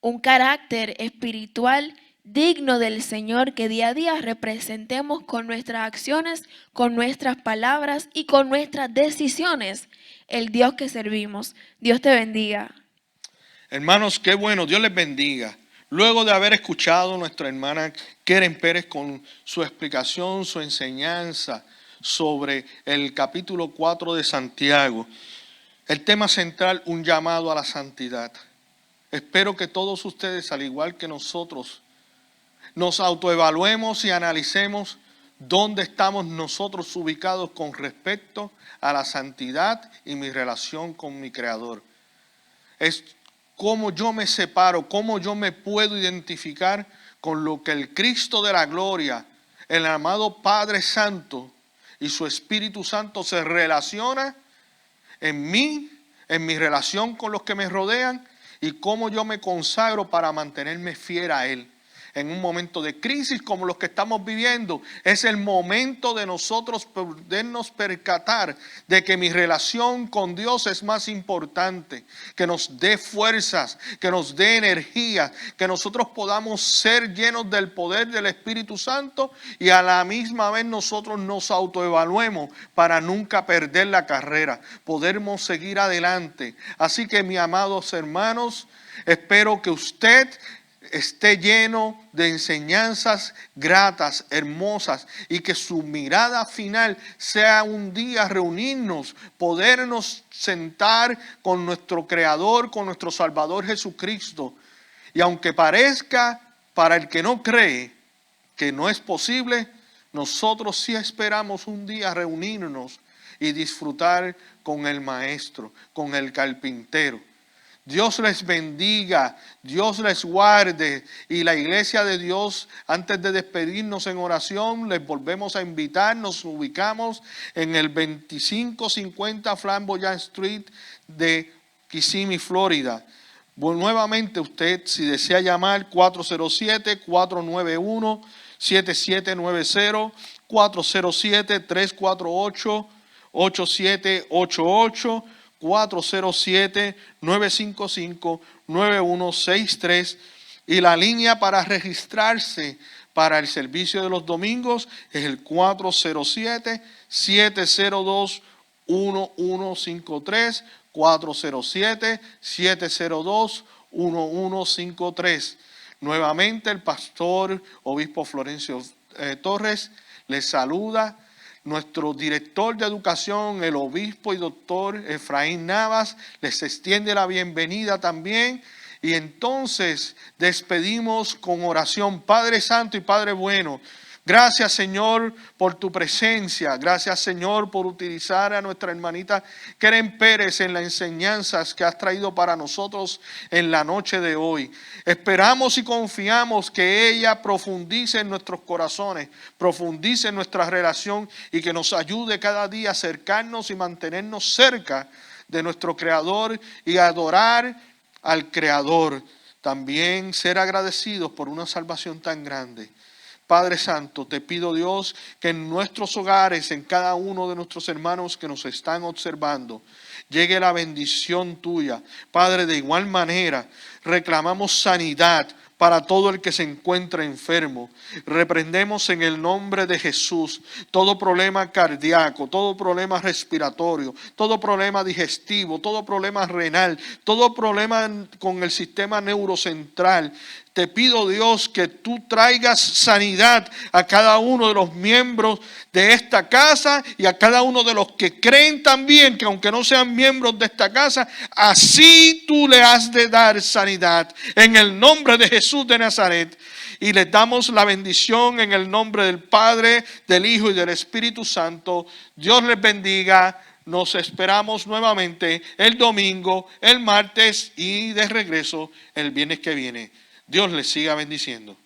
S2: un carácter espiritual digno del Señor, que día a día representemos con nuestras acciones, con nuestras palabras y con nuestras decisiones el Dios que servimos. Dios te bendiga.
S1: Hermanos, qué bueno, Dios les bendiga. Luego de haber escuchado a nuestra hermana Keren Pérez con su explicación, su enseñanza sobre el capítulo 4 de Santiago, el tema central, un llamado a la santidad. Espero que todos ustedes, al igual que nosotros, nos autoevaluemos y analicemos dónde estamos nosotros ubicados con respecto a la santidad y mi relación con mi Creador. Es cómo yo me separo, cómo yo me puedo identificar con lo que el Cristo de la gloria, el amado Padre Santo y su Espíritu Santo se relaciona en mí, en mi relación con los que me rodean, y cómo yo me consagro para mantenerme fiel a Él. En un momento de crisis como los que estamos viviendo, es el momento de nosotros podernos percatar de que mi relación con Dios es más importante, que nos dé fuerzas, que nos dé energía, que nosotros podamos ser llenos del poder del Espíritu Santo y a la misma vez nosotros nos autoevaluemos para nunca perder la carrera, podermos seguir adelante. Así que, mis amados hermanos, espero que usted esté lleno de enseñanzas gratas, hermosas, y que su mirada final sea un día reunirnos, podernos sentar con nuestro Creador, con nuestro Salvador Jesucristo. Y aunque parezca para el que no cree que no es posible, nosotros sí esperamos un día reunirnos y disfrutar con el Maestro, con el Carpintero. Dios les bendiga, Dios les guarde, y la iglesia de Dios, antes de despedirnos en oración, les volvemos a invitar. Nos ubicamos en el 2550 Flamboyant Street de Kissimmee, Florida. Nuevamente, usted, si desea llamar, 407-491-7790, 407-348-8788, 407-955-9163, y la línea para registrarse para el servicio de los domingos es el 407-702-1153, 407-702-1153. Nuevamente el pastor obispo Florencio Torres les saluda. Nuestro director de educación, el obispo y doctor Efraín Navas, les extiende la bienvenida también. Y entonces despedimos con oración. Padre Santo y Padre Bueno, gracias Señor por tu presencia. Gracias Señor por utilizar a nuestra hermanita Keren Pérez en las enseñanzas que has traído para nosotros en la noche de hoy. Esperamos y confiamos que ella profundice en nuestros corazones, profundice en nuestra relación y que nos ayude cada día a acercarnos y mantenernos cerca de nuestro Creador y a adorar al Creador. También ser agradecidos por una salvación tan grande. Padre Santo, te pido Dios que en nuestros hogares, en cada uno de nuestros hermanos que nos están observando, llegue la bendición tuya. Padre, de igual manera, reclamamos sanidad para todo el que se encuentra enfermo. Reprendemos en el nombre de Jesús todo problema cardíaco, todo problema respiratorio, todo problema digestivo, todo problema renal, todo problema con el sistema neurocentral. Te pido, Dios, que tú traigas sanidad a cada uno de los miembros de esta casa y a cada uno de los que creen también que aunque no sean miembros de esta casa, así tú le has de dar sanidad en el nombre de Jesús de Nazaret. Y les damos la bendición en el nombre del Padre, del Hijo y del Espíritu Santo. Dios les bendiga. Nos esperamos nuevamente el domingo, el martes y de regreso el viernes que viene. Dios les siga bendiciendo.